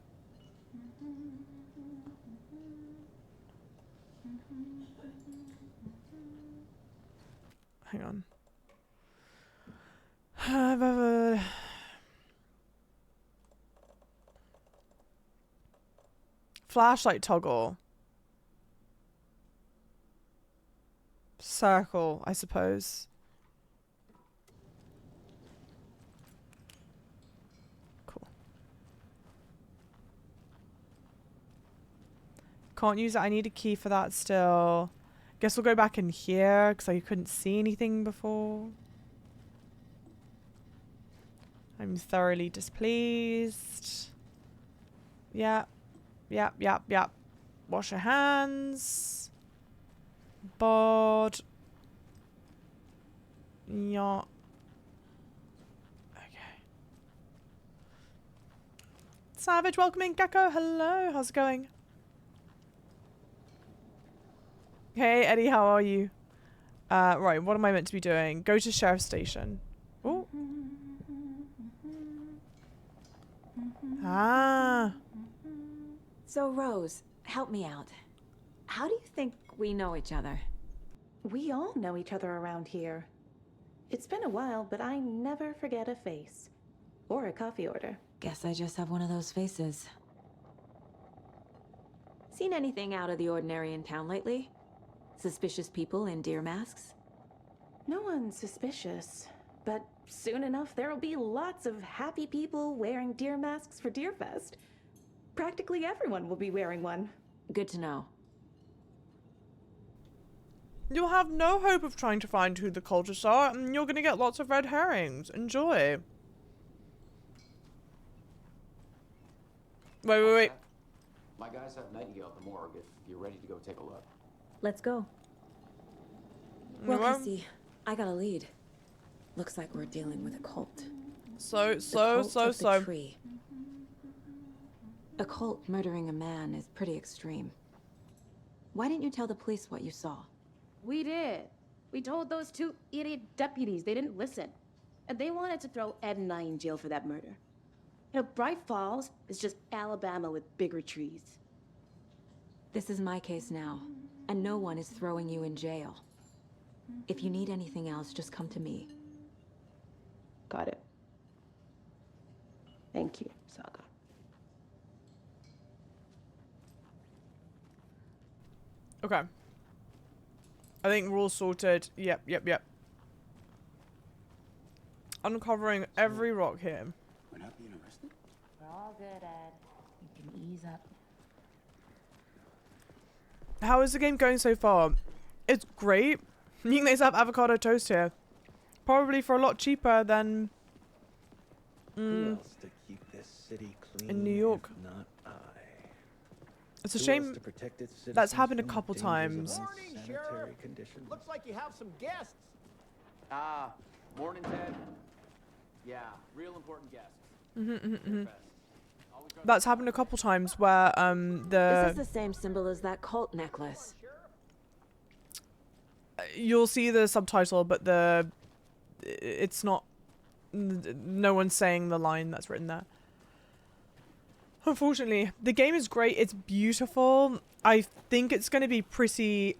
S1: Hang on. Flashlight toggle. Circle, I suppose. Cool. Can't use it. I need a key for that still. Guess we'll go back in here because I couldn't see anything before. I'm thoroughly displeased. Yeah. Yep, yep, yep. Wash your hands. Board. Yeah. Okay. Savage, welcoming Gecko. Hello, how's it going? Hey, Eddie, how are you? Right, what am I meant to be doing? Go to sheriff's station. Oh. Ah.
S16: So, Rose, help me out. How do you think we know each other?
S13: We all know each other around here. It's been a while, but I never forget a face. Or a coffee order.
S16: Guess I just have one of those faces. Seen anything out of the ordinary in town lately? Suspicious people in deer masks?
S13: No one's suspicious. But soon enough, there'll be lots of happy people wearing deer masks for Deerfest. Practically everyone will be wearing one.
S16: Good to know.
S1: You'll have no hope of trying to find who the cultists are, and you're going to get lots of red herrings. Enjoy. Wait.
S12: My guys have Nightingale at the morgue if you're ready to go take a look.
S16: Let's go. Well, Casey, I got a lead. Looks like we're dealing with a cult.
S1: So.
S16: Tree. A cult murdering a man is pretty extreme. Why didn't you tell the police what you saw?
S17: We did. We told those two idiot deputies. They didn't listen. And they wanted to throw Ed and I in jail for that murder. You know, Bright Falls is just Alabama with bigger trees.
S16: This is my case now, and no one is throwing you in jail. If you need anything else, just come to me.
S17: Got it. Thank you, Saga.
S1: Okay. I think we're all sorted. Yep. Uncovering every rock here.
S15: We're not being arrested?
S17: We're all good, Ed. You can ease up.
S1: How is the game going so far? It's great. You can guys have avocado toast here. Probably for a lot cheaper than
S18: Who else to keep this city clean
S1: in New York.
S18: if not I?
S1: It's a
S18: Who
S1: shame
S18: else to protect its
S1: that's
S18: citizens
S1: happened a
S18: from the
S1: couple
S18: dangers
S1: times.
S18: of
S19: Morning,
S18: unsanitary
S19: Sheriff.
S18: conditions?
S19: Looks like you have some guests.
S12: Ah, morning, Ted. Yeah, real important guests.
S1: That's happened a couple times where
S16: This is the same symbol as that cult necklace.
S1: you'll see the subtitle, but it's not. No one's saying the line that's written there. Unfortunately, the game is great. It's beautiful. I think it's going to be pretty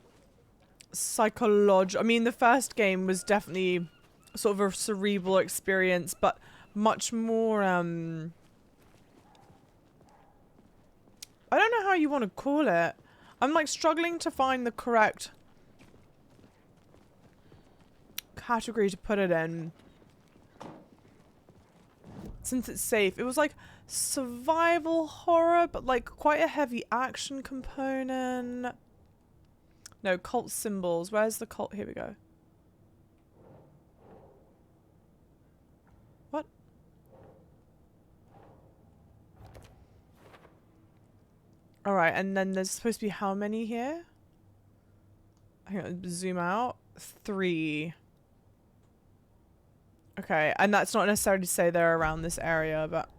S1: psychological. I mean, the first game was definitely sort of a cerebral experience, but much more, I don't know how you want to call it. I'm like struggling to find the correct category to put it in. Since it's safe. It was like survival horror, but like quite a heavy action component. No, cult symbols. Where's the cult? Here we go. What? Alright, and then there's supposed to be how many here? I'm gonna zoom out. 3. Okay, and that's not necessarily to say they're around this area, but...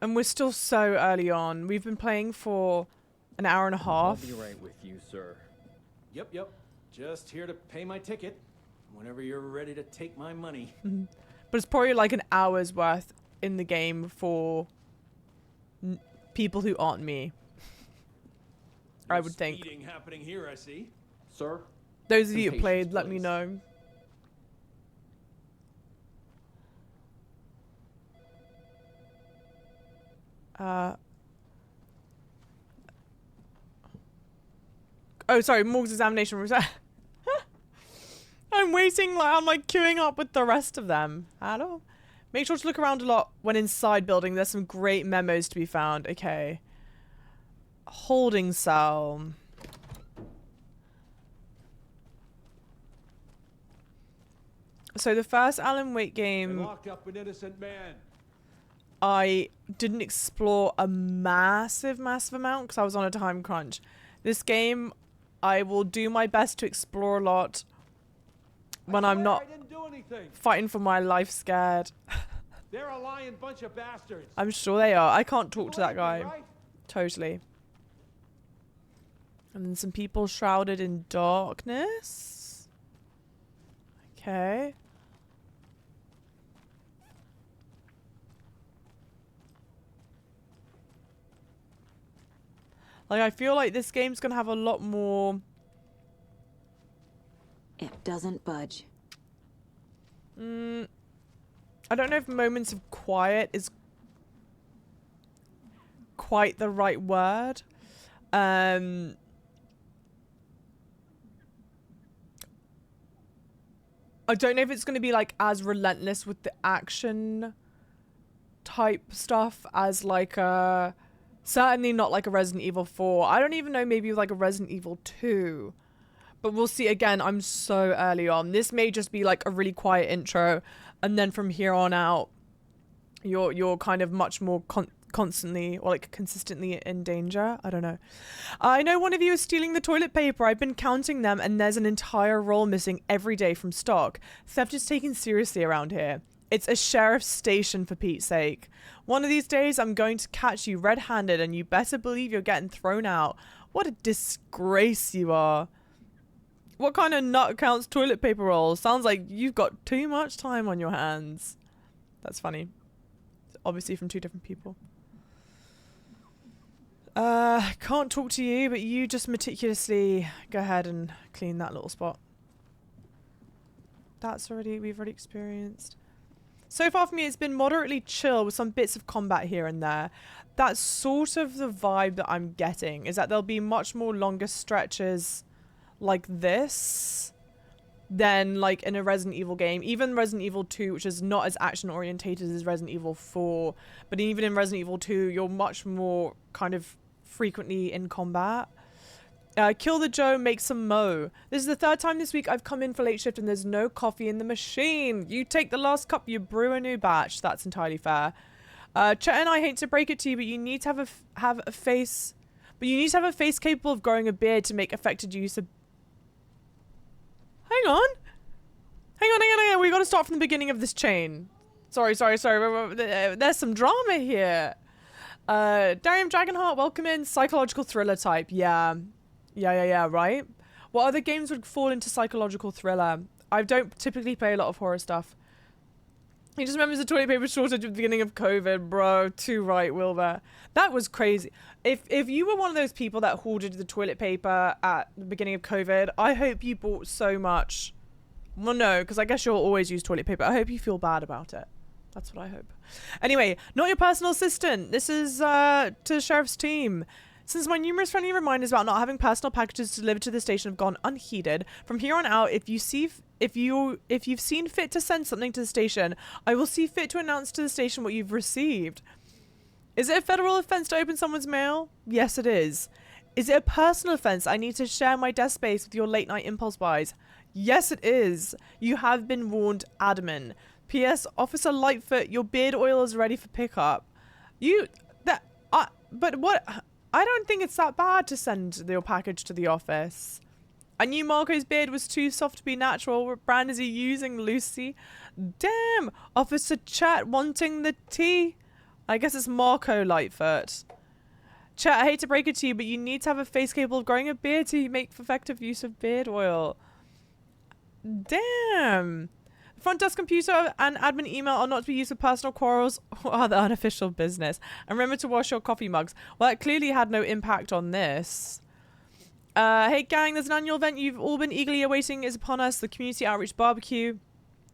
S1: And we're still so early on. We've been playing for an hour and a half.
S11: I'll be right with you, sir. Yep. Just here to pay my ticket. Whenever you're ready to take my money.
S1: But it's probably like an hour's worth in the game for people who aren't me. I would think.
S11: Speeding happening here, I see.
S12: Sir?
S1: Those of you who played, let me know. Oh, sorry, Morgue's examination room. I'm waiting, like, I'm like queuing up with the rest of them. Hello? Make sure to look around a lot when inside building. There's some great memos to be found. Okay. Holding cell. So the first Alan Wake game,
S19: Locked up an innocent man.
S1: I didn't explore a massive amount because I was on a time crunch. This game, I will do my best to explore a lot when I'm not fighting for my life scared.
S19: They're a lying bunch of bastards.
S1: I'm sure they are. I can't talk to that guy.
S19: Right?
S1: Totally. And then some people shrouded in darkness. Okay. Like, I feel like this game's gonna have a lot more...
S3: It doesn't budge.
S1: I don't know if moments of quiet is quite the right word. I don't know if it's going to be like as relentless with the action type stuff as like certainly not like a Resident Evil 4. I don't even know, maybe like a Resident Evil 2. But we'll see. Again, I'm so early on. This may just be like a really quiet intro, and then from here on out, you're kind of much more constantly or like consistently in danger. I don't know. I know one of you is stealing the toilet paper. I've been counting them, and there's an entire roll missing every day from stock. Theft is taken seriously around here. It's a sheriff's station, for Pete's sake. One of these days, I'm going to catch you red-handed, and you better believe you're getting thrown out. What a disgrace you are. What kind of nut counts toilet paper rolls? Sounds like you've got too much time on your hands. That's funny. Obviously from two different people. Can't talk to you, but you just meticulously go ahead and clean that little spot. We've already experienced. So far for me, it's been moderately chill with some bits of combat here and there. That's sort of the vibe that I'm getting, is that there'll be much more longer stretches like this than like in a Resident Evil game. Even Resident Evil 2, which is not as action orientated as Resident Evil 4, but even in Resident Evil 2, you're much more kind of frequently in combat. Kill the Joe, make some mo. This is the third time this week I've come in for late shift and there's no coffee in the machine. You take the last cup, you brew a new batch. That's entirely fair. Chet and I hate to break it to you, but you need to have a face capable of growing a beard to make effective use of... Hang on. We got to start from the beginning of this chain. Sorry. There's some drama here. Darium Dragonheart, welcome in. Psychological thriller type. Yeah, right? What other games would fall into psychological thriller? I don't typically play a lot of horror stuff. He just remembers the toilet paper shortage at the beginning of COVID, bro. Too right, Wilbur. That was crazy. If you were one of those people that hoarded the toilet paper at the beginning of COVID, I hope you bought so much. Well, no, because I guess you'll always use toilet paper. I hope you feel bad about it. That's what I hope. Anyway, not your personal assistant. This is to the sheriff's team. Since my numerous friendly reminders about not having personal packages delivered to the station have gone unheeded, from here on out, if you've seen fit to send something to the station, I will see fit to announce to the station what you've received. Is it a federal offense to open someone's mail? Yes, it is. Is it a personal offense I need to share my desk space with your late night impulse buys? Yes, it is. You have been warned, admin. P.S. Officer Lightfoot, your beard oil is ready for pickup. But what? I don't think it's that bad to send your package to the office. I knew Marco's beard was too soft to be natural. What brand is he using, Lucy? Damn! Officer Chat wanting the tea. I guess it's Marco Lightfoot. Chat, I hate to break it to you, but you need to have a face capable of growing a beard to make effective use of beard oil. Damn! Front desk computer and admin email are not to be used for personal quarrels or other unofficial business. And remember to wash your coffee mugs. Well, that clearly had no impact on this. Hey gang, there's an annual event you've all been eagerly awaiting is upon us, the Community Outreach Barbecue.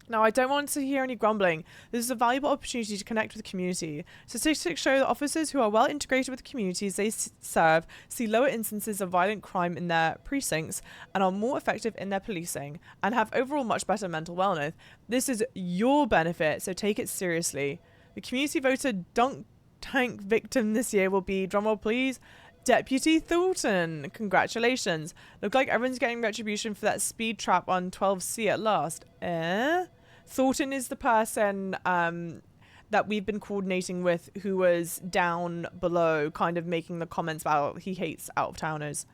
S1: Now, I don't want to hear any grumbling. This is a valuable opportunity to connect with the community. Statistics show that officers who are well integrated with the communities they serve see lower instances of violent crime in their precincts and are more effective in their policing and have overall much better mental wellness. This is your benefit, so take it seriously. The community voted dunk tank victim this year will be, drumroll please, Deputy Thornton. Congratulations. Look like everyone's getting retribution for that speed trap on 12C at last. Thornton is the person that we've been coordinating with who was down below kind of making the comments about he hates out-of-towners.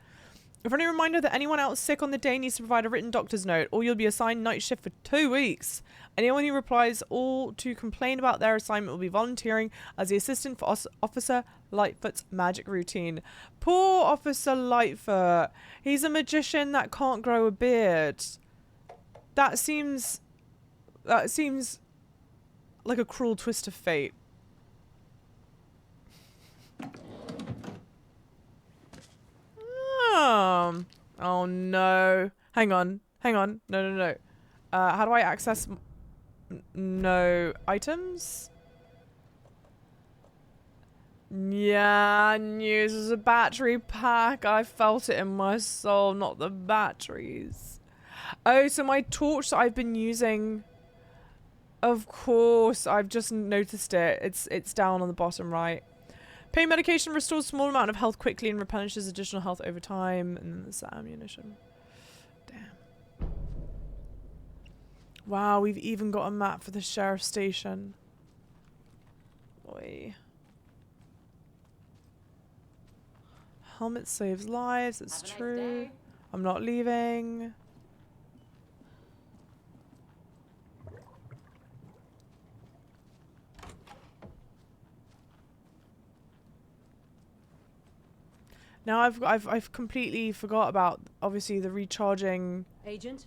S1: A friendly reminder that anyone else sick on the day needs to provide a written doctor's note or you'll be assigned night shift for 2 weeks. Anyone who replies all to complain about their assignment will be volunteering as the assistant for Officer Lightfoot's magic routine. Poor Officer Lightfoot. He's a magician that can't grow a beard. That seems like a cruel twist of fate. Oh no. Hang on. No. How do I access no items? Yeah, I knew this was a battery pack. I felt it in my soul, not the batteries. Oh, so my torch that I've been using, of course, I've just noticed it. It's down on the bottom right. Pain medication restores a small amount of health quickly and replenishes additional health over time. And then there's the ammunition. Damn. Wow, we've even got a map for the sheriff's station. Boy. Helmet saves lives, it's true. I'm not leaving. Now I've completely forgot about obviously the recharging
S20: agent.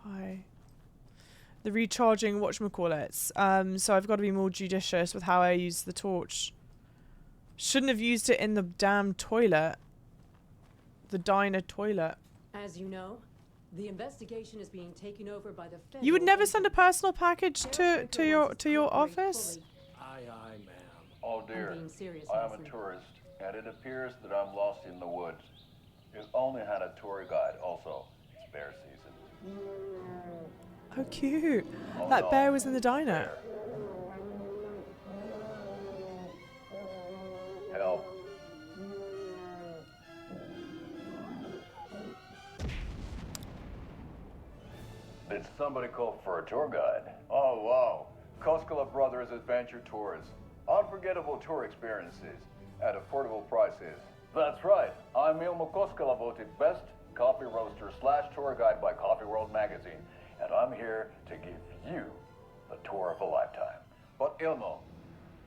S1: Hi. The recharging whatchamacallits. So I've got to be more judicious with how I use the torch. Shouldn't have used it in the damn toilet. The diner toilet.
S20: As you know, the investigation is being taken over by the federal.
S1: You would never send a personal package to your office?
S21: Aye, ma'am.
S22: Oh dear,
S20: I'm being serious,
S22: I am
S20: Leslie.
S22: a tourist, and it appears that I'm lost in the woods. You've only had a tour guide also. It's bear season.
S1: How cute.
S22: Oh,
S1: That
S22: no.
S1: bear was in the diner.
S22: Help. Did somebody call for a tour guide? Oh, wow. Koskela Brothers Adventure Tours. Unforgettable tour experiences at affordable prices. That's right. I'm Ilmo Koskela, voted best coffee roaster / tour guide by Coffee World magazine. And I'm here to give you the tour of a lifetime. But Ilmo,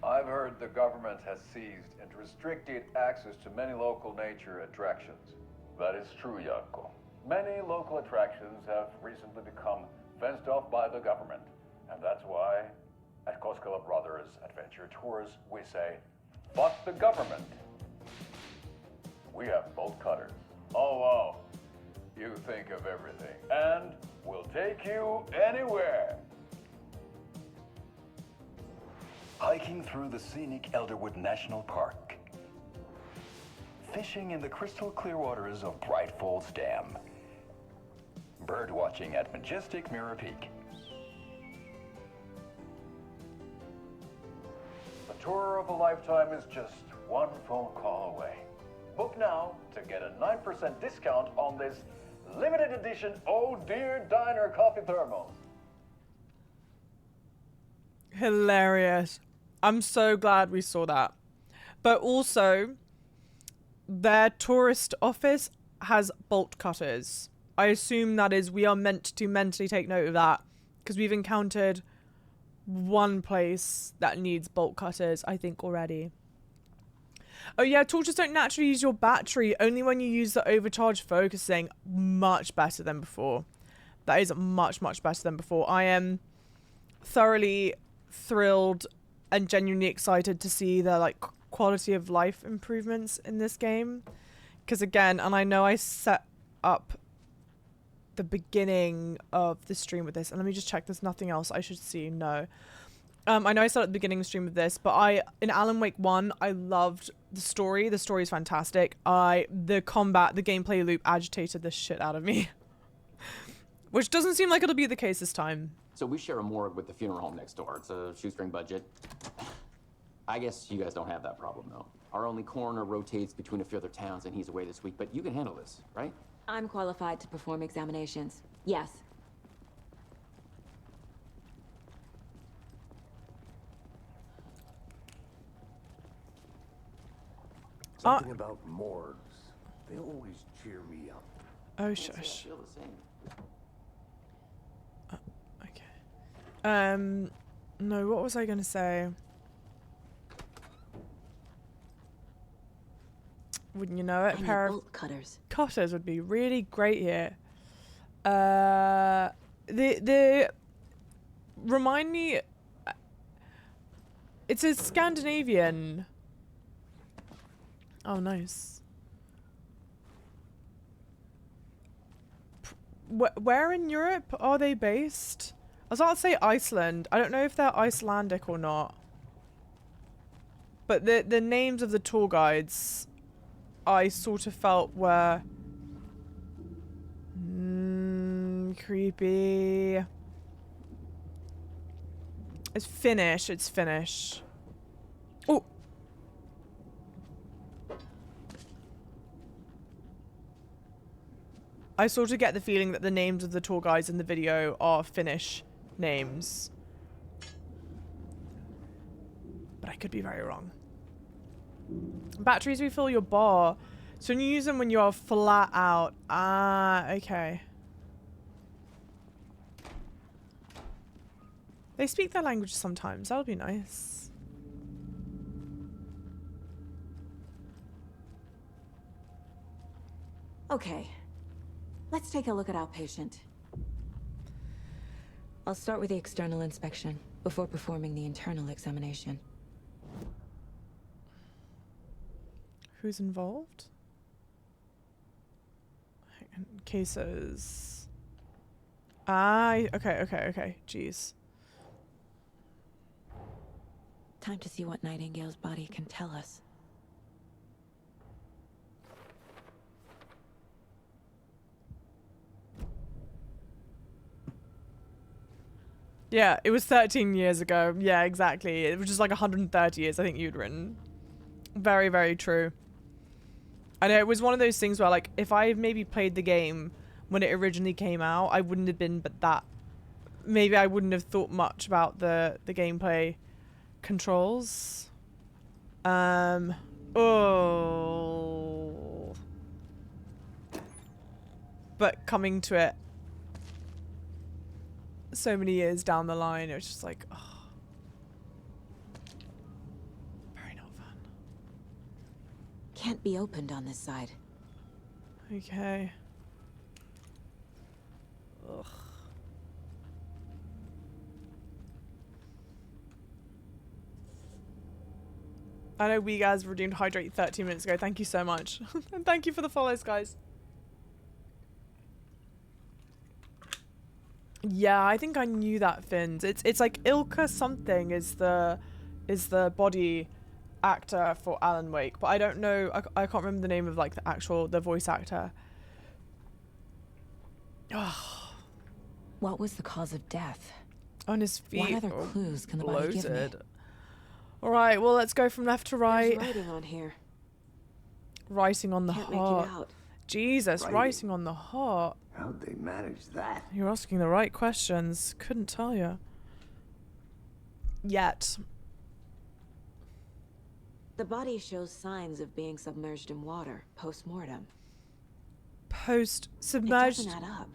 S22: I've heard the government has seized and restricted access to many local nature attractions. That is true, Janko. Many local attractions have recently become fenced off by the government. And that's why, at Koskela Brothers Adventure Tours, we say, fuck the government. We have bolt cutters. Oh, wow. You think of everything. And we'll take you anywhere. Hiking through the scenic Elderwood National Park. Fishing in the crystal clear waters of Bright Falls Dam. Bird watching at majestic Mirror Peak. The tour of a lifetime is just one phone call away. Book now to get a 9% discount on this limited edition Oh Dear Diner coffee thermos.
S1: Hilarious. I'm so glad we saw that. But also, their tourist office has bolt cutters. I assume that is, we are meant to mentally take note of that, because we've encountered one place that needs bolt cutters, I think, already. Oh yeah, torches don't naturally use your battery, only when you use the overcharge focusing. Much better than before. That is much, much better than before. I am thoroughly thrilled and genuinely excited to see the like quality of life improvements in this game. Because again, and I know I set up the beginning of the stream with this, and let me just check there's nothing else I should see. No. I know I started at the beginning of the stream with this, but in Alan Wake 1, I loved the story. The story is fantastic. The combat, the gameplay loop agitated the shit out of me. Which doesn't seem like it'll be the case this time.
S12: So we share a morgue with the funeral home next door. It's a shoestring budget. I guess you guys don't have that problem, though. Our only coroner rotates between a few other towns, and he's away this week, but you can handle this, right?
S3: I'm qualified to perform examinations. Yes.
S5: Something about morgues. They always cheer me up.
S1: Oh, shush.
S12: I feel the same.
S1: Okay. No, what was I going to say? Wouldn't you know it? A pair of
S3: bolt cutters.
S1: Cutters would be really great here. Remind me. It's a Scandinavian. Oh, nice. Where in Europe are they based? I was about to say Iceland. I don't know if they're Icelandic or not. But the names of the tour guides, I sort of felt were creepy. It's Finnish. It's Finnish. Oh. I sort of get the feeling that the names of the tour guides in the video are Finnish names. But I could be very wrong. Batteries refill your bar. So you use them when you are flat out. Ah, okay. They speak their language sometimes. That would be nice.
S3: Okay. Let's take a look at our patient. I'll start with the external inspection before performing the internal examination.
S1: Who's involved? Cases. Okay. Jeez.
S3: Time to see what Nightingale's body can tell us.
S1: Yeah, it was 13 years ago. Yeah, exactly. It was just like 130 years, I think you'd written. Very, very true. I know it was one of those things where, like, if I maybe played the game when it originally came out, I wouldn't have been, but that... Maybe I wouldn't have thought much about the gameplay controls. Oh. But coming to it so many years down the line, it was just like, oh. Very not fun.
S3: Can't be opened on this side.
S1: Okay. Ugh. I know we guys redeemed Hydrate 13 minutes ago. Thank you so much. And thank you for the follows, guys. Yeah, I think I knew that, Finns. It's like Ilka something is the body actor for Alan Wake, but I don't know. I can't remember the name of like the voice actor.
S3: What was the cause of death?
S1: On his feet.
S3: What other clues can the body give me?
S1: All right, well, let's go from left to right.
S3: There's writing on here.
S1: Writing on the
S3: Can't
S1: heart.
S3: make it out.
S1: Jesus, writing on the heart.
S5: How'd they manage that?
S1: You're asking the right questions. Couldn't tell you. Yet.
S3: The body shows signs of being submerged in water post-mortem.
S1: Submerged.
S3: It doesn't add up.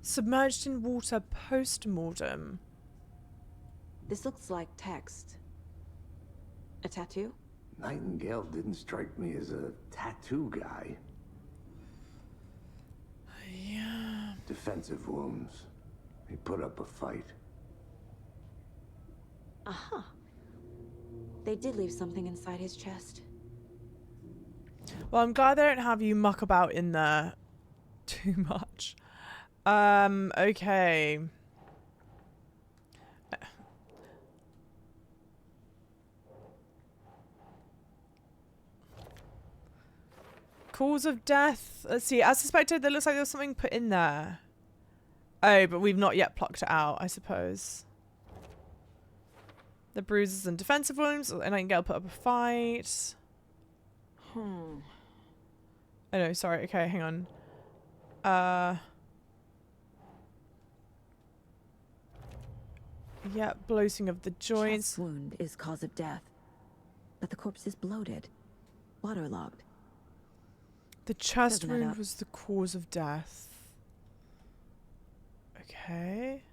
S1: Submerged in water post-mortem.
S3: This looks like text. A tattoo?
S5: Nightingale didn't strike me as a tattoo guy.
S1: Yeah.
S5: Defensive wounds. He put up a fight.
S3: Aha. They did leave something inside his chest.
S1: Well, I'm glad they don't have you muck about in there too much. Okay. Cause of death. Let's see. As suspected, there looks like there was something put in there. Oh, but we've not yet plucked it out, I suppose. The bruises and defensive wounds. And Nightingale put up a fight. Oh no, sorry. Okay, hang on. Yeah, bloating of the joints.
S3: Chest wound is cause of death, but the corpse is bloated, waterlogged.
S1: The chest
S3: Doesn't add
S1: wound
S3: up.
S1: was the cause of death. Okay.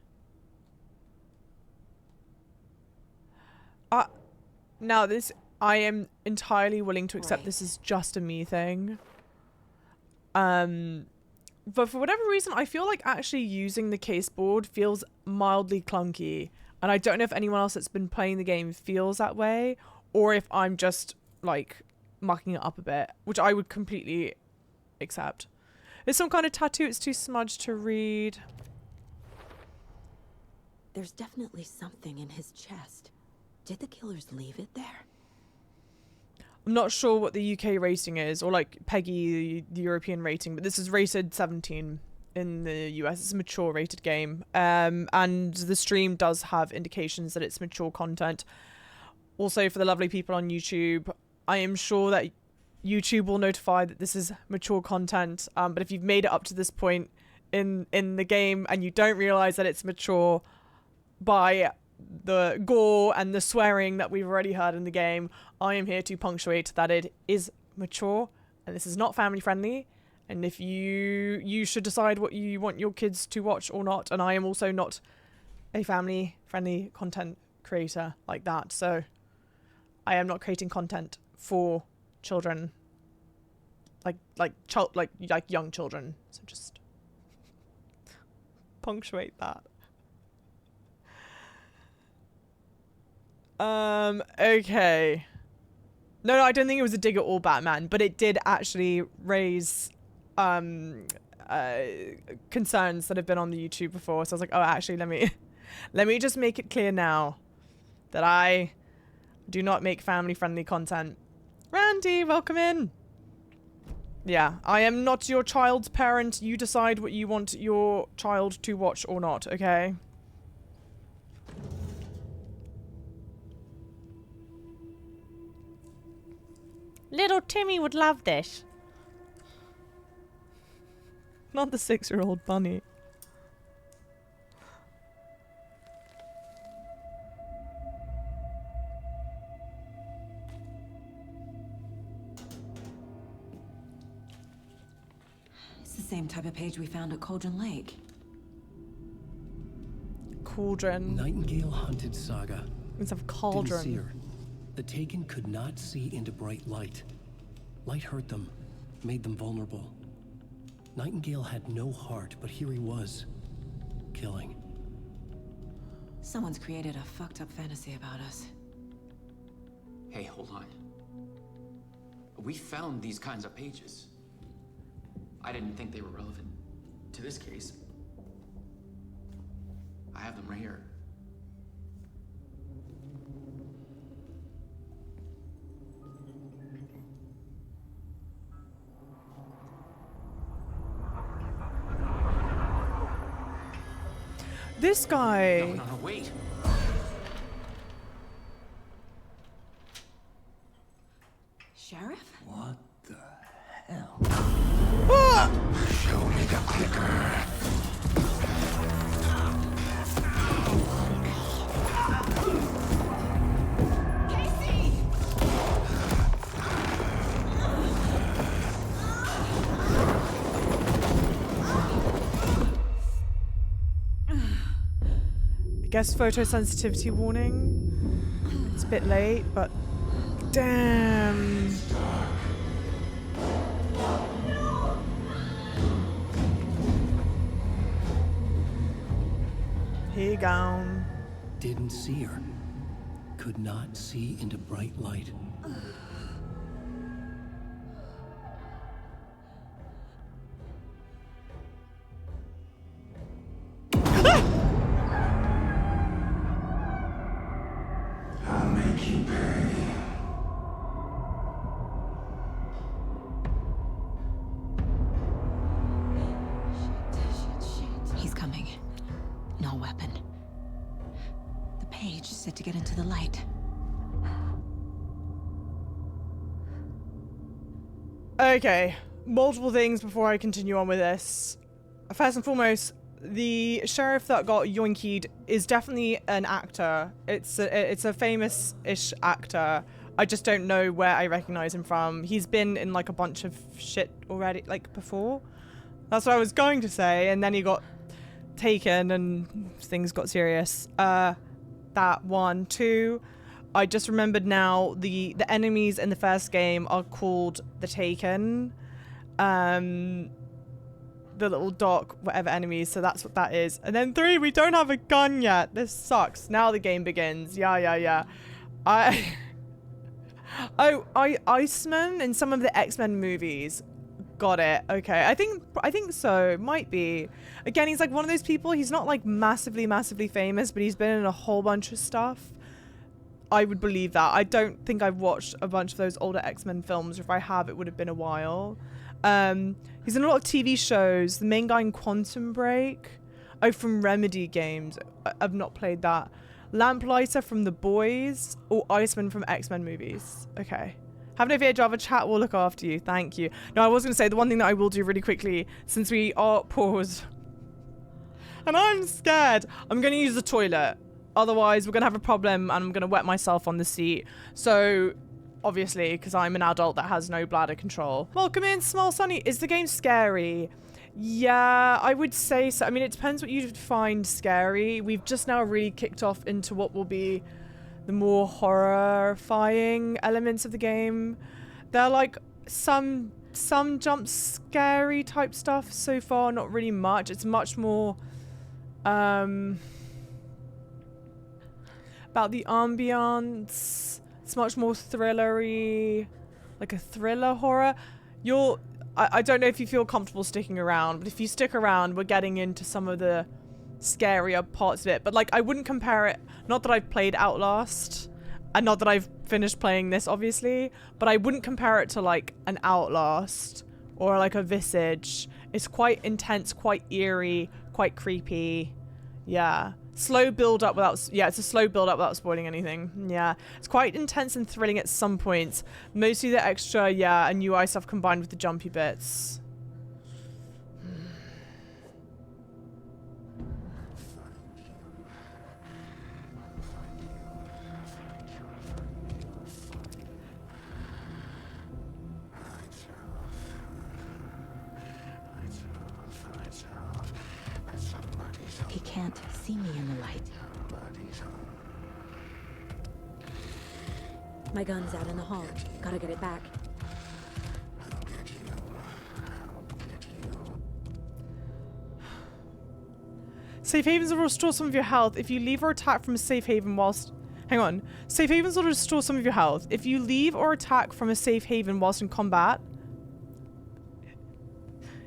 S1: Now this, I am entirely willing to accept this is just a me thing. But for whatever reason, I feel like actually using the case board feels mildly clunky. And I don't know if anyone else that's been playing the game feels that way, or if I'm just, like, mucking it up a bit, which I would completely accept. There's some kind of tattoo. It's too smudged to read.
S3: There's definitely something in his chest. Did the killers leave it there?
S1: I'm not sure what the UK rating is, or like Peggy, the European rating, but this is rated 17 in the US. It's a mature rated game. And the stream does have indications that it's mature content. Also, for the lovely people on YouTube, I am sure that YouTube will notify that this is mature content. But if you've made it up to this point in the game and you don't realize that it's mature by the gore and the swearing that we've already heard in the game, I am here to punctuate that it is mature and this is not family friendly. And if you should decide what you want your kids to watch or not. And I am also not a family friendly content creator like that. So I am not creating content for children, like young children. So just punctuate that. Okay. No, I don't think it was a dig at all, Batman, but it did actually raise concerns that have been on the YouTube before. So I was like, oh, actually, let me just make it clear now that I do not make family-friendly content. Randy, welcome in. Yeah, I am not your child's parent. You decide what you want your child to watch or not, okay? Little Timmy would love this. Not the 6-year-old bunny.
S3: It's the same type of page we found at Cauldron Lake.
S1: Cauldron.
S2: Nightingale hunted Saga.
S1: It's a cauldron.
S2: Didn't see her. The Taken could not see into bright light. Light hurt them, made them vulnerable. Nightingale had no heart, but here he was, killing.
S3: Someone's created a fucked up fantasy about us.
S12: Hey, hold on. We found these kinds of pages. I didn't think they were relevant to this case. I have them right here.
S1: This guy.
S12: No, wait.
S3: Sheriff?
S2: What the hell?
S1: Ah!
S9: Show me the clicker.
S1: Guess photosensitivity warning. It's a bit late, but damn. He gone.
S2: Didn't see her. Could not see into bright light.
S9: I'll make you pay.
S3: He's coming. No weapon. The page said to get into the light.
S1: Okay, multiple things before I continue on with this. First and foremost, the sheriff that got yoinkied is definitely an actor. It's a famous-ish actor. I just don't know where I recognize him from. He's been in like a bunch of shit already, like before. That's what I was going to say, and then he got taken and things got serious. That one. Two, I just remembered now the enemies in the first game are called the Taken. The little dock, whatever enemies, so that's what that is. And then 3, we don't have a gun yet. This sucks. Now the game begins. Yeah. Iceman in some of the X-Men movies. Got it. Okay. I think so. Might be. Again, he's like one of those people, he's not like massively famous, but he's been in a whole bunch of stuff. I would believe that. I don't think I've watched a bunch of those older X-Men films. If I have, it would have been a while. He's in a lot of TV shows. The main guy in Quantum Break. Oh, from Remedy games. I've not played that. Lamplighter from The Boys. Or Iceman from X-Men movies. Okay. Have no fear, Java. Chat will look after you. Thank you. No, I was going to say the one thing that I will do really quickly, since we are paused. And I'm scared. I'm going to use the toilet. Otherwise, we're going to have a problem and I'm going to wet myself on the seat. So, obviously, because I'm an adult that has no bladder control. Welcome in, Small Sunny. Is the game scary? Yeah, I would say so. I mean, it depends what you find scary. We've just now really kicked off into what will be the more horrifying elements of the game. They're like some jump scary type stuff so far, not really much. It's much more about the ambience. It's much more thrillery, like a thriller horror. I don't know if you feel comfortable sticking around, but if you stick around, we're getting into some of the scarier parts of it. But like, I wouldn't compare it, not that I've played Outlast, and not that I've finished playing this, obviously, but I wouldn't compare it to like an Outlast or like a Visage. It's quite intense, quite eerie, quite creepy. Yeah. Slow build up without, yeah, it's a slow build up without spoiling anything. Yeah. It's quite intense and thrilling at some points. Mostly the extra, yeah, and UI stuff combined with the jumpy bits.
S3: He can't see me in the light. My gun's out in the hall. Gotta get it back.
S1: Safe havens will restore some of your health if you leave or attack from a safe haven whilst... Hang on. Safe havens will restore some of your health. If you leave or attack from a safe haven whilst in combat,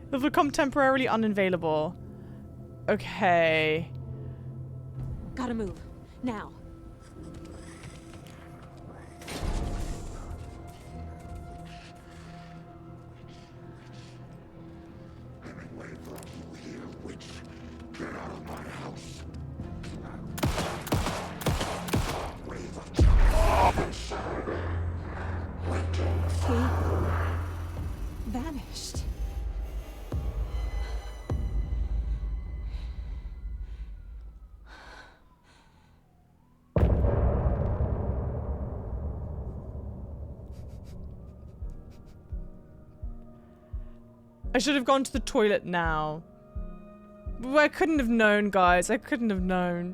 S1: it'll become temporarily unavailable. Okay.
S3: Gotta move. Now.
S9: Get out of my house.
S3: He vanished.
S1: I should have gone to the toilet now. I couldn't have known, guys. I couldn't have known.